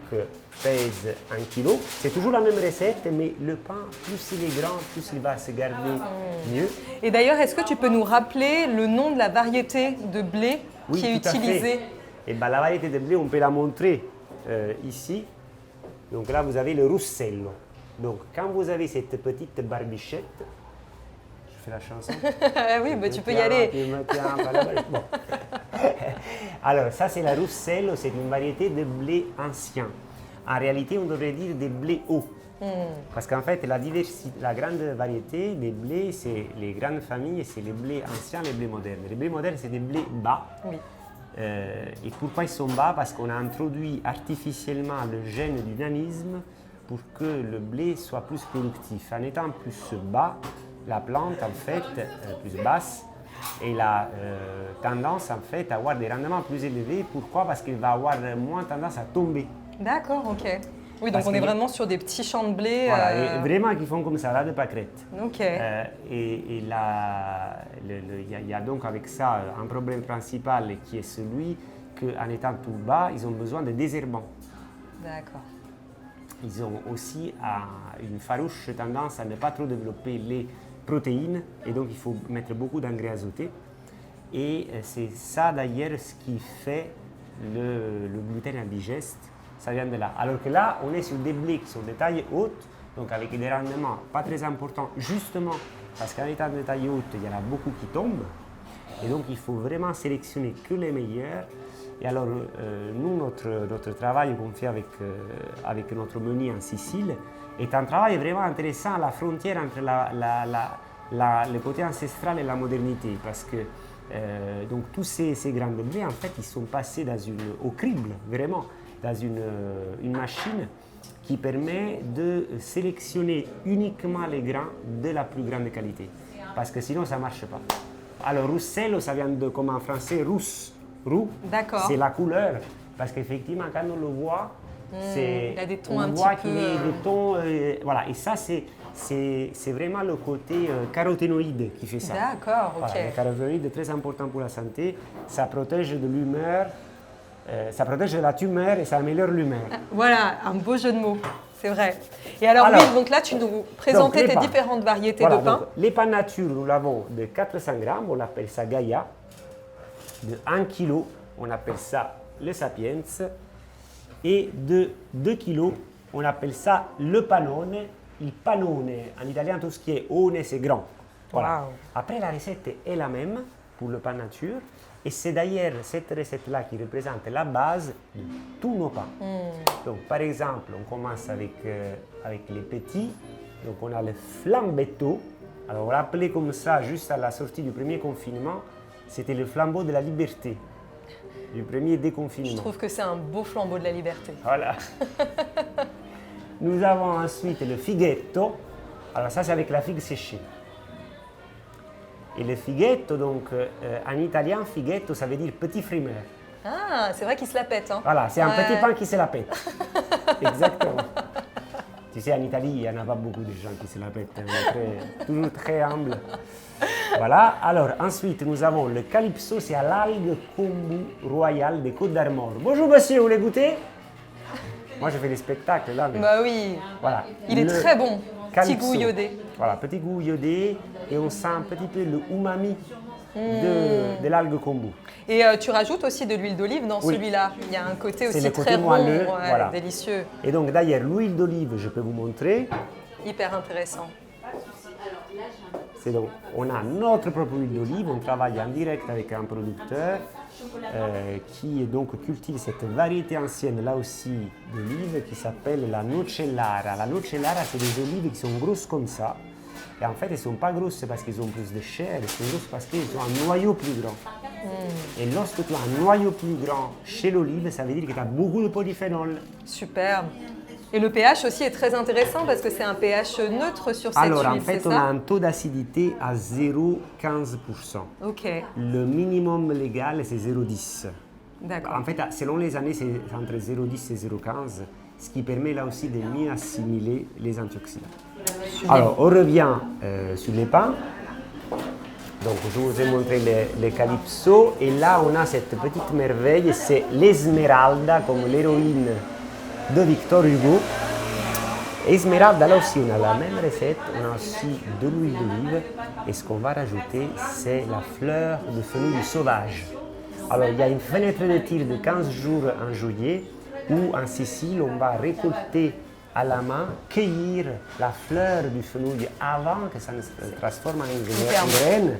pèse 1 kg. C'est toujours la même recette, mais le pain, plus il est grand, plus il va se garder mieux. Et d'ailleurs, est-ce que tu peux nous rappeler le nom de la variété de blé qui est utilisée? Et ben, la variété de blé, on peut la montrer ici. Donc là, vous avez le Russello. Donc quand vous avez cette petite barbichette, je fais la chanson. Oui, bah, tu peux y aller. Bon. Alors ça, c'est la Russello, c'est une variété de blé ancien. En réalité, on devrait dire des blés hauts. Parce qu'en fait, la grande variété des blés, c'est les grandes familles, c'est les blés anciens, les blés modernes. Les blés modernes, c'est des blés bas. Oui. Et pourquoi ils sont bas? Parce qu'on a introduit artificiellement le gène du nanisme pour que le blé soit plus productif. En étant plus bas, la plante, en fait, plus basse, elle a tendance, en fait, à avoir des rendements plus élevés. Pourquoi? Parce qu'elle va avoir moins tendance à tomber. D'accord, ok. Oui, donc on est vraiment sur des petits champs de blé. Voilà, et vraiment qui font comme ça, là, de pâquerettes. Ok. Et là, il y a donc avec ça un problème principal qui est celui qu'en étant tout bas, ils ont besoin de désherbants. D'accord. Ils ont aussi une farouche tendance à ne pas trop développer les protéines et donc il faut mettre beaucoup d'engrais azotés. Et c'est ça d'ailleurs ce qui fait le gluten indigeste. Ça vient de là. Alors que là, on est sur des blés qui sont de taille haute, donc avec des rendements pas très importants, justement parce qu'en étant de taille haute, il y en a beaucoup qui tombent. Et donc, il faut vraiment sélectionner que les meilleurs. Et alors, nous, notre travail qu'on fait avec notre meunier en Sicile est un travail vraiment intéressant à la frontière entre le côté ancestral et la modernité. Parce que donc, tous ces grains de blé, en fait, ils sont passés au crible, vraiment, dans une machine qui permet de sélectionner uniquement les grains de la plus grande qualité. Parce que sinon, ça ne marche pas. Alors, Russello, ça vient de, comme en français, rousse. Roux, c'est la couleur. Parce qu'effectivement, quand on le voit, il y a des tons on voit qu'il y a des tons. Voilà. Et ça, c'est vraiment le côté caroténoïde qui fait ça. D'accord, ok. Voilà, le caroténoïde est très important pour la santé. Ça protège de l'humeur. Ça protège de la tumeur et ça améliore l'humeur. Voilà, un beau jeu de mots, c'est vrai. Et alors oui, donc là, tu nous présentais tes différentes variétés de pain. Les pains nature, nous l'avons de 400 grammes, on appelle ça Gaïa. De 1 kg, on appelle ça le Sapiens. Et de 2 kg, on appelle ça le Panone. il panone, en italien tout ce qui est one, c'est grand. Voilà. Wow. Après, la recette est la même pour le pain nature. Et c'est d'ailleurs cette recette-là qui représente la base de tous nos pains. Donc, par exemple, on commence avec les petits. Donc, on a le flambetto. Alors, on l'appelait comme ça juste à la sortie du premier confinement. C'était le flambeau de la liberté, du premier déconfinement. Je trouve que c'est un beau flambeau de la liberté. Voilà. Nous avons ensuite le fighetto. Alors, ça, c'est avec la figue séchée. Et le fighetto, donc, en italien, fighetto, ça veut dire petit frimeur. Ah, c'est vrai qu'il se la pète. Hein. Voilà, c'est un petit pain qui se la pète. Exactement. Tu sais, en Italie, il n'y en a pas beaucoup de gens qui se la pètent. On est toujours très humble. Voilà. Alors, ensuite, nous avons le calypso, c'est à l'algue kombu royal des Côtes d'Armor. Bonjour, monsieur, vous voulez goûter? Moi, je fais des spectacles là. Mais... Bah oui. Voilà. Il est très bon. Petit Calypso. goût iodé. Voilà, petit goût iodé. Et on sent un petit peu le umami de l'algue kombu. Et tu rajoutes aussi de l'huile d'olive dans Oui. celui-là. Il y a un côté C'est aussi le côté très rond, moelleux, ouais, voilà. délicieux, Et donc d'ailleurs, l'huile d'olive, je peux vous montrer. hyper intéressant. C'est donc, on a notre propre huile d'olive, on travaille en direct avec un producteur qui donc cultive cette variété ancienne là aussi d'olive qui s'appelle la nocellara. La nocellara, c'est des olives qui sont grosses comme ça. Et en fait, elles ne sont pas grosses parce qu'elles ont plus de chair, elles sont grosses parce qu'elles ont un noyau plus grand. Et lorsque tu as un noyau plus grand chez l'olive, ça veut dire que tu as beaucoup de polyphénol. Superbe. Et le pH aussi est très intéressant parce que c'est un pH neutre sur cette Alors huile, en fait, c'est on ça? a un taux d'acidité à 0,15%. Ok, Le minimum légal, c'est 0,10. d'accord. En fait, selon les années, c'est entre 0,10 et 0,15, ce qui permet là aussi de mieux assimiler les antioxydants. Alors, on revient sur les pains. Donc, je vous ai montré les calypso. Et là, on a cette petite merveille, c'est l'Esmeralda, comme l'héroïne de Victor Hugo. Esmeralda, là aussi, on a la même recette. On a aussi de l'huile d'olive. Et ce qu'on va rajouter, c'est la fleur de fenouil sauvage. Alors, il y a une fenêtre de tir de 15 jours en juillet où, en Sicile, on va récolter à la main, cueillir la fleur du fenouil avant que ça ne se transforme en graine.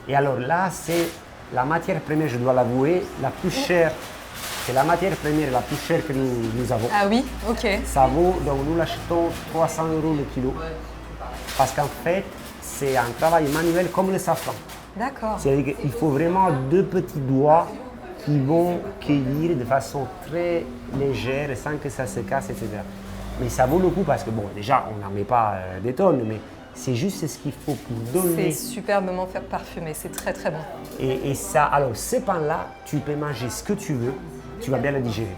Et alors là, c'est la matière première, je dois l'avouer, la plus chère. C'est la matière première la plus chère que nous avons. Ah oui, ok. Ça vaut, donc nous l'achetons 300 € le kilo. Parce qu'en fait, c'est un travail manuel comme le safran. D'accord. C'est-à-dire qu'il faut vraiment deux petits doigts qui vont cueillir de façon très légère sans que ça se casse, etc. Mais ça vaut le coup parce que, bon, déjà, on n'en met pas des tonnes, mais c'est juste ce qu'il faut pour donner. C'est superbement fait parfumé, c'est très très bon. Et ça, alors, ce pain-là, tu peux manger ce que tu veux, tu vas bien le digérer.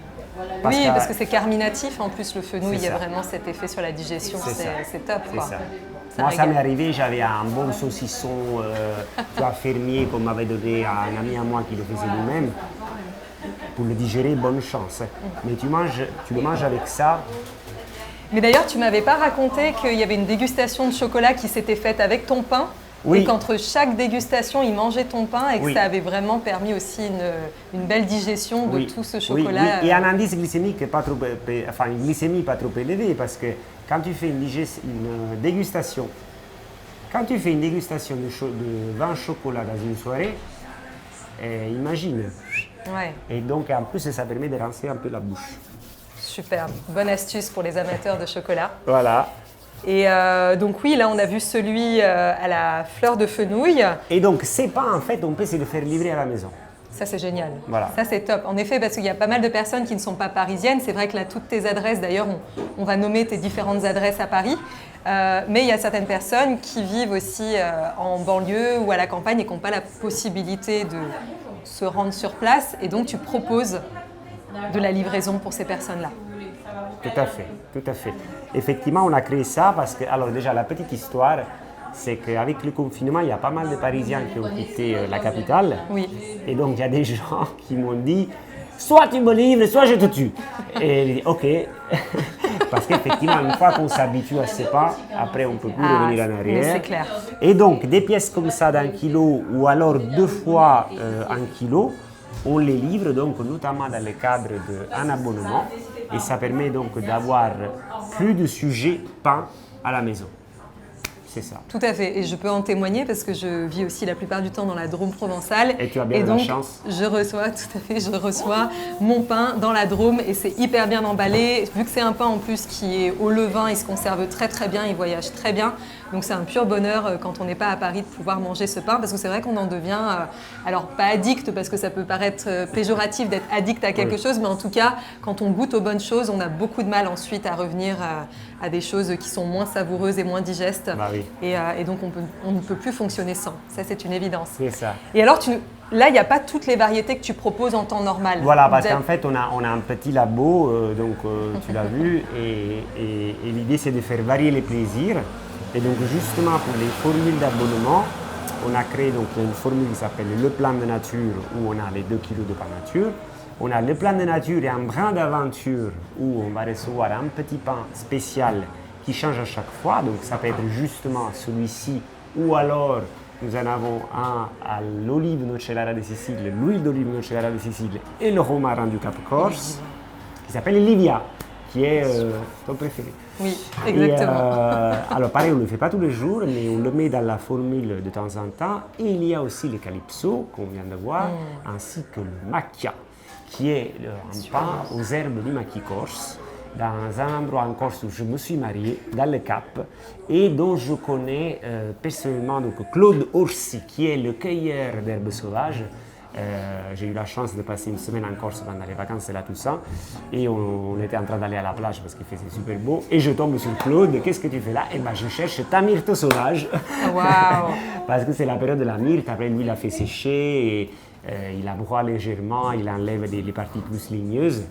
Oui, parce que c'est carminatif, en plus le fenouil, il y a ça. vraiment cet effet sur la digestion, C'est ça. c'est top. C'est Quoi. ça. Ça Moi, ça régale. m'est arrivé, j'avais un bon saucisson fermier qu'on m'avait donné à un ami à moi qui le faisait lui-même. Pour le digérer, bonne chance. Mais tu le manges avec ça. Mais d'ailleurs, tu m'avais pas raconté qu'il y avait une dégustation de chocolat qui s'était faite avec ton pain. Oui. Et qu'entre chaque dégustation, il mangeait ton pain et que Oui. ça avait vraiment permis aussi une belle digestion de tout ce chocolat. Oui, oui. Et un indice glycémique pas trop, enfin une glycémie pas trop élevée parce que quand tu fais une dégustation, de vin chocolat dans une soirée, imagine. Ouais, Et donc en plus ça permet de rincer un peu la bouche. superbe. Bonne astuce pour les amateurs de chocolat. Voilà. Et donc oui, là on a vu celui à la fleur de fenouil. Et donc ces pains en fait on peut se les faire livrer à la maison. Ça c'est génial. Voilà. Ça c'est top. En effet, parce qu'il y a pas mal de personnes qui ne sont pas parisiennes. C'est vrai que là toutes tes adresses, d'ailleurs on va nommer tes différentes adresses à Paris. Mais il y a certaines personnes qui vivent aussi en banlieue ou à la campagne et qui n'ont pas la possibilité de se rendre sur place. Et donc tu proposes de la livraison pour ces personnes-là. Tout à fait, tout à fait. Effectivement, on a créé ça parce que, alors déjà, la petite histoire, c'est qu'avec le confinement, il y a pas mal de Parisiens qui ont quitté la capitale. Oui. Et donc, il y a des gens qui m'ont dit, soit tu me livres, soit je te tue. Et j'ai dit, ok. Parce qu'effectivement, une fois qu'on s'habitue à ces pas, après, on ne peut plus revenir en arrière. Mais c'est clair. Et donc, des pièces comme ça d'1 kilo ou alors 2 fois 1 kilo, on les livre donc notamment dans le cadre d'un abonnement et ça permet donc d'avoir plus de sujets peints à la maison. C'est ça. Tout à fait, et je peux en témoigner parce que je vis aussi la plupart du temps dans la Drôme provençale. Et tu as bien de la chance. Je reçois mon pain dans la Drôme et c'est hyper bien emballé. Vu que c'est un pain en plus qui est au levain, il se conserve très très bien, il voyage très bien. Donc c'est un pur bonheur quand on n'est pas à Paris de pouvoir manger ce pain parce que c'est vrai qu'on en devient, alors pas addict parce que ça peut paraître péjoratif d'être addict à quelque chose, mais en tout cas quand on goûte aux bonnes choses, on a beaucoup de mal ensuite à revenir à des choses qui sont moins savoureuses et moins digestes. Bah oui. Et donc on ne peut plus fonctionner sans, ça c'est une évidence. C'est ça. Et alors là il n'y a pas toutes les variétés que tu proposes en temps normal. Voilà, parce qu'en fait on a un petit labo, tu l'as vu, et l'idée c'est de faire varier les plaisirs. Et donc justement pour les formules d'abonnement, on a créé donc une formule qui s'appelle le plan de nature où on a les 2 kilos de pain nature. On a le plan de nature et un brin d'aventure où on va recevoir un petit pain spécial qui change à chaque fois. Donc ça peut être justement celui-ci ou alors nous en avons un à l'olive nocellara de Sicile, l'huile d'olive nocellara de Sicile et le romarin du Cap Corse qui s'appelle Livia, qui est ton préféré. Oui, exactement. Alors pareil, on ne le fait pas tous les jours, mais on le met dans la formule de temps en temps. Et il y a aussi le calypso qu'on vient de voir, ainsi que le macchia, qui est un pain aux herbes du maquis corse, dans un endroit en Corse où je me suis marié, dans le Cap, et dont je connais personnellement donc, Claude Orsi, qui est le cueilleur d'herbes sauvages. J'ai eu la chance de passer une semaine en Corse pendant les vacances de la Toussaint et on était en train d'aller à la plage parce qu'il faisait super beau et je tombe sur Claude, qu'est-ce que tu fais là? Et ben je cherche ta myrte sauvage. Wow. Parce que c'est la période de la myrte, après lui il a fait sécher et il la broie légèrement, il enlève les parties plus ligneuses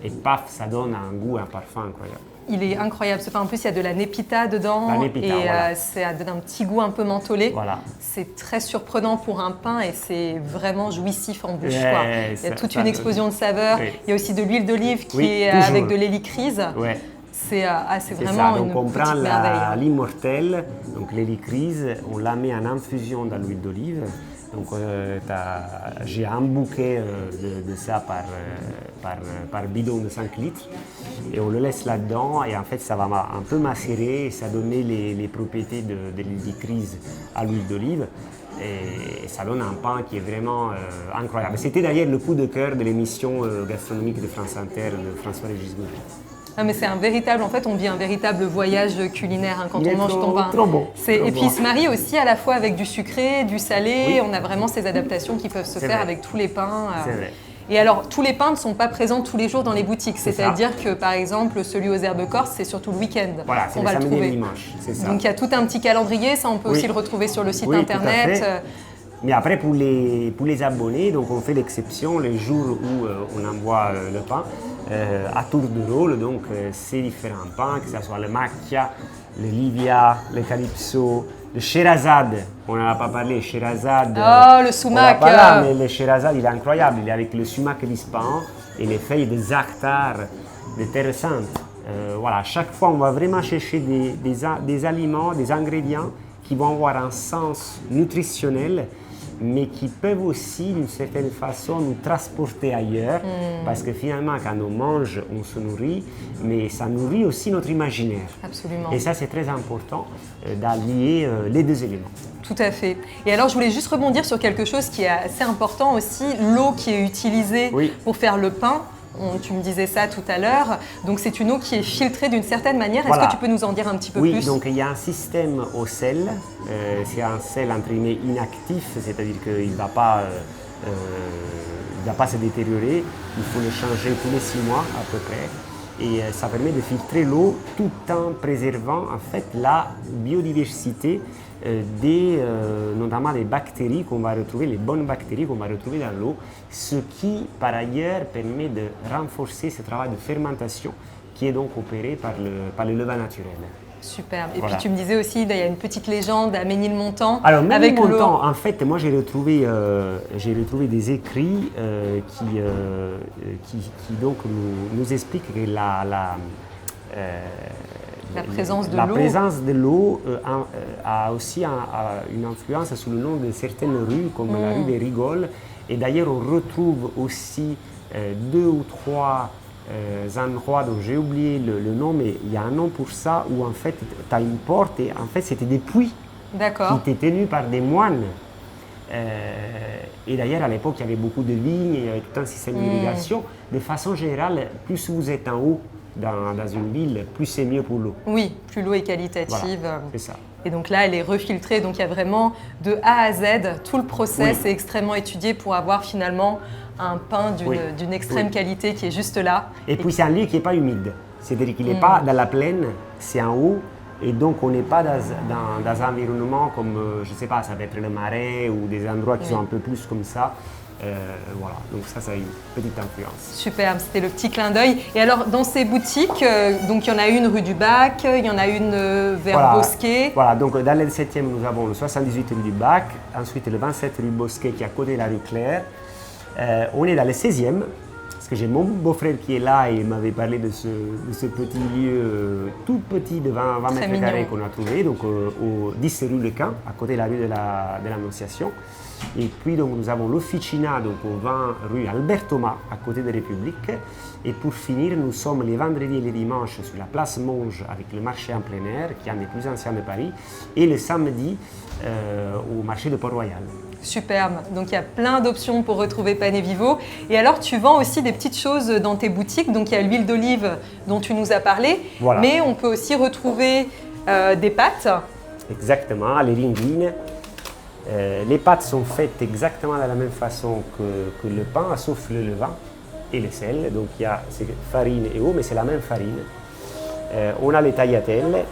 et paf, ça donne un goût, un parfum incroyable. Il est incroyable ce pain. En plus, il y a de la népita dedans et voilà. Ça donne un petit goût un peu mentholé. Voilà. C'est très surprenant pour un pain et c'est vraiment jouissif en bouche. Ouais, il y a toute une explosion de saveurs. Oui. Il y a aussi de l'huile d'olive qui est toujours. avec de l'hélicryse. Ouais. C'est vraiment ça. Donc une on prend petite merveille. l'immortelle, donc l'hélicryse, on la met en infusion dans l'huile d'olive. Donc j'ai un bouquet de ça par bidon de 5 litres et on le laisse là-dedans et en fait ça va un peu macérer et ça donne les propriétés de l'hélicryse à l'huile d'olive et ça donne un pain qui est vraiment incroyable. C'était d'ailleurs le coup de cœur de l'émission gastronomique de France Inter de François-Régis Gouget. Ah, mais c'est un véritable, en fait, on vit un véritable voyage culinaire quand Il on est mange ton pain. trop bon. Et puis il se marie aussi à la fois avec du sucré, du salé. Oui. On a vraiment ces adaptations qui peuvent se faire vrai. avec tous les pains. C'est vrai. Et alors, tous les pains ne sont pas présents tous les jours dans les boutiques. C'est C'est-à-dire que, par exemple, celui aux herbes corse, c'est surtout le week-end Voilà, c'est qu'on le va le samedi et le trouver. dimanche, c'est ça. Donc il y a tout un petit calendrier. Ça, on peut aussi le retrouver sur le site internet. Tout à fait. Mais après, pour les abonnés, donc on fait l'exception les jours où on envoie le pain à tour de rôle, donc ces différents pains, que ce soit le macchia, le livia, le calypso, le sherazade, on n'en a pas parlé, sherazade. Oh, le sumac. Pas là, mais le sherazade, il est incroyable, il est avec le sumac d'Ispahan et les feuilles de za'atar, de Terre Sainte. Voilà, à chaque fois, on va vraiment chercher des aliments, des ingrédients qui vont avoir un sens nutritionnel, mais qui peuvent aussi, d'une certaine façon, nous transporter ailleurs, parce que finalement, quand on mange, on se nourrit, mais ça nourrit aussi notre imaginaire. Absolument. Et ça, c'est très important d'allier les deux éléments. Tout à fait. Et alors, je voulais juste rebondir sur quelque chose qui est assez important aussi, l'eau qui est utilisée pour faire le pain. Tu me disais ça tout à l'heure. Donc, c'est une eau qui est filtrée d'une certaine manière. Est-ce que tu peux nous en dire un petit peu plus? Oui, donc il y a un système au sel. C'est un sel entre guillemets inactif, c'est-à-dire qu'il ne va pas se détériorer. Il faut le changer tous les 6 mois à peu près. Et ça permet de filtrer l'eau tout en préservant en fait la biodiversité notamment des bactéries qu'on va retrouver, les bonnes bactéries qu'on va retrouver dans l'eau, ce qui par ailleurs permet de renforcer ce travail de fermentation qui est donc opéré par le levain naturel. Super. Et puis tu me disais aussi, il y a une petite légende à Ménilmontant. Alors Ménilmontant, en fait, moi j'ai retrouvé des écrits qui donc nous expliquent que la présence de l'eau a aussi une influence sur le nom de certaines rues, comme la rue des Rigoles Et d'ailleurs, on retrouve aussi 2 ou 3 endroits dont j'ai oublié le nom, mais il y a un nom pour ça, où en fait, tu as une porte et en fait, c'était des puits qui étaient tenus par des moines. Et d'ailleurs, à l'époque, il y avait beaucoup de vignes, il y avait tout un système d'irrigation. De façon générale, plus vous êtes en haut dans une ville, plus c'est mieux pour l'eau. Oui, plus l'eau est qualitative. Voilà, c'est ça. Et donc là, elle est refiltrée, donc il y a vraiment de A à Z, tout le process est extrêmement étudié pour avoir finalement un pain d'une extrême qualité qui est juste là. Et puis c'est un lieu qui n'est pas humide, c'est-à-dire qu'il n'est pas dans la plaine, c'est en haut, et donc on n'est pas dans un environnement comme, je ne sais pas, ça peut être le marais ou des endroits qui sont un peu plus comme ça. Voilà, donc ça a une petite influence. Superbe, c'était le petit clin d'œil. Et alors, dans ces boutiques, donc il y en a une rue du Bac, il y en a une vers Bosquet. Voilà, donc dans le 7e, nous avons le 78 rue du Bac, ensuite le 27 rue Bosquet qui est à côté de la rue Claire. On est dans le 16e, parce que j'ai mon beau-frère qui est là et il m'avait parlé de ce petit lieu tout petit de 20 mètres carrés qu'on a trouvé, donc au 10 rue Le Camp, à côté de la rue de l'Annonciation. Et puis donc, nous avons l'Officina donc au 20 rue Albert Thomas, à côté de République. Et pour finir, nous sommes les vendredis et les dimanches sur la place Monge avec le marché en plein air, qui est un des plus anciens de Paris, et le samedi au marché de Port-Royal. Superbe, donc il y a plein d'options pour retrouver Panevivo. Et alors tu vends aussi des petites choses dans tes boutiques, donc il y a l'huile d'olive dont tu nous as parlé, mais on peut aussi retrouver des pâtes. Exactement, les linguines. Les pâtes sont faites exactement de la même façon que le pain, sauf le levain et le sel. Donc il y a farine et eau, mais c'est la même farine. On a les tagliatelles,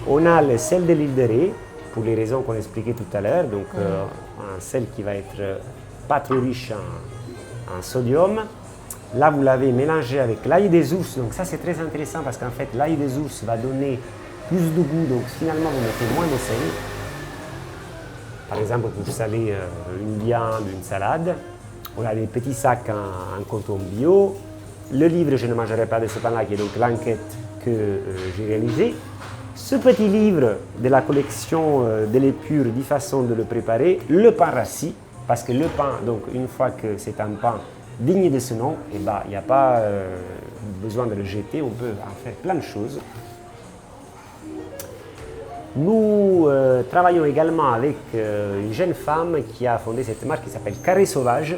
on a le sel de l'île de Ré, pour les raisons qu'on expliquait tout à l'heure. Donc un sel qui va être pas trop riche en sodium. Là, vous l'avez mélangé avec l'ail des ours. Donc ça, c'est très intéressant parce qu'en fait, l'ail des ours va donner plus de goût. Donc finalement, vous mettez moins de sel. Par exemple, pour saler une viande, une salade, on a des petits sacs en coton bio. Le livre, je ne mangerai pas de ce pain-là, qui est donc l'enquête que j'ai réalisée. Ce petit livre de la collection de l'épure, 10 façons de le préparer, le pain rassis, parce que le pain, donc une fois que c'est un pain digne de ce nom, il n'y a pas besoin de le jeter, on peut en faire plein de choses. Nous travaillons également avec une jeune femme qui a fondé cette marque qui s'appelle Carré Sauvage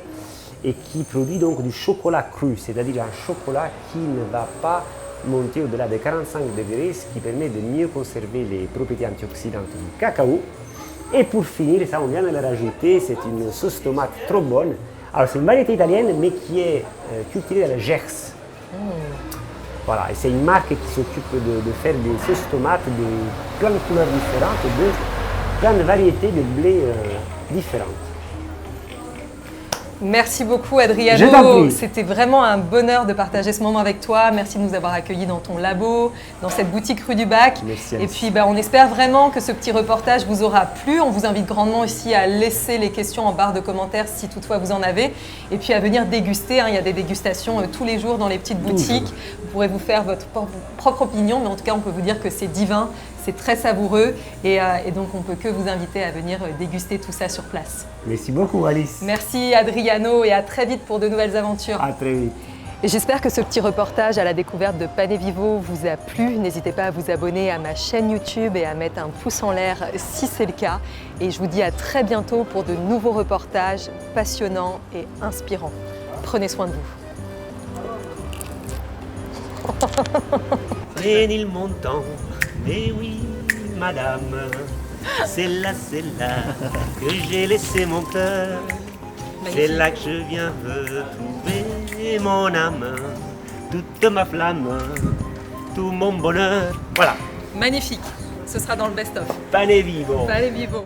et qui produit donc du chocolat cru, c'est-à-dire un chocolat qui ne va pas monter au-delà de 45 degrés, ce qui permet de mieux conserver les propriétés antioxydantes du cacao. Et pour finir, ça on vient de le rajouter, c'est une sauce tomate trop bonne. Alors c'est une variété italienne mais qui est cultivée dans le Gers. Voilà, et c'est une marque qui s'occupe de faire des sauces tomates de plein de couleurs différentes et de plein de variétés de blé différentes. Merci beaucoup Adriano, c'était vraiment un bonheur de partager ce moment avec toi. Merci de nous avoir accueillis dans ton labo, dans cette boutique rue du Bac. Merci, et puis on espère vraiment que ce petit reportage vous aura plu. On vous invite grandement ici à laisser les questions en barre de commentaires si toutefois vous en avez. Et puis à venir déguster, il y a des dégustations tous les jours dans les petites boutiques. Vous pourrez vous faire votre propre opinion, mais en tout cas on peut vous dire que c'est divin, c'est très savoureux et donc on ne peut que vous inviter à venir déguster tout ça sur place. Merci beaucoup Alice. Merci Adriano et à très vite pour de nouvelles aventures. À très vite. Et j'espère que ce petit reportage à la découverte de Panevivo vous a plu. N'hésitez pas à vous abonner à ma chaîne YouTube et à mettre un pouce en l'air si c'est le cas. Et je vous dis à très bientôt pour de nouveaux reportages passionnants et inspirants. Prenez soin de vous. Prenez le montant, mais oui, madame, c'est là que j'ai laissé mon cœur. C'est là que je viens retrouver mon âme, toute ma flamme, tout mon bonheur. Voilà. Magnifique. Ce sera dans le best-of. Panevivo. Panevivo.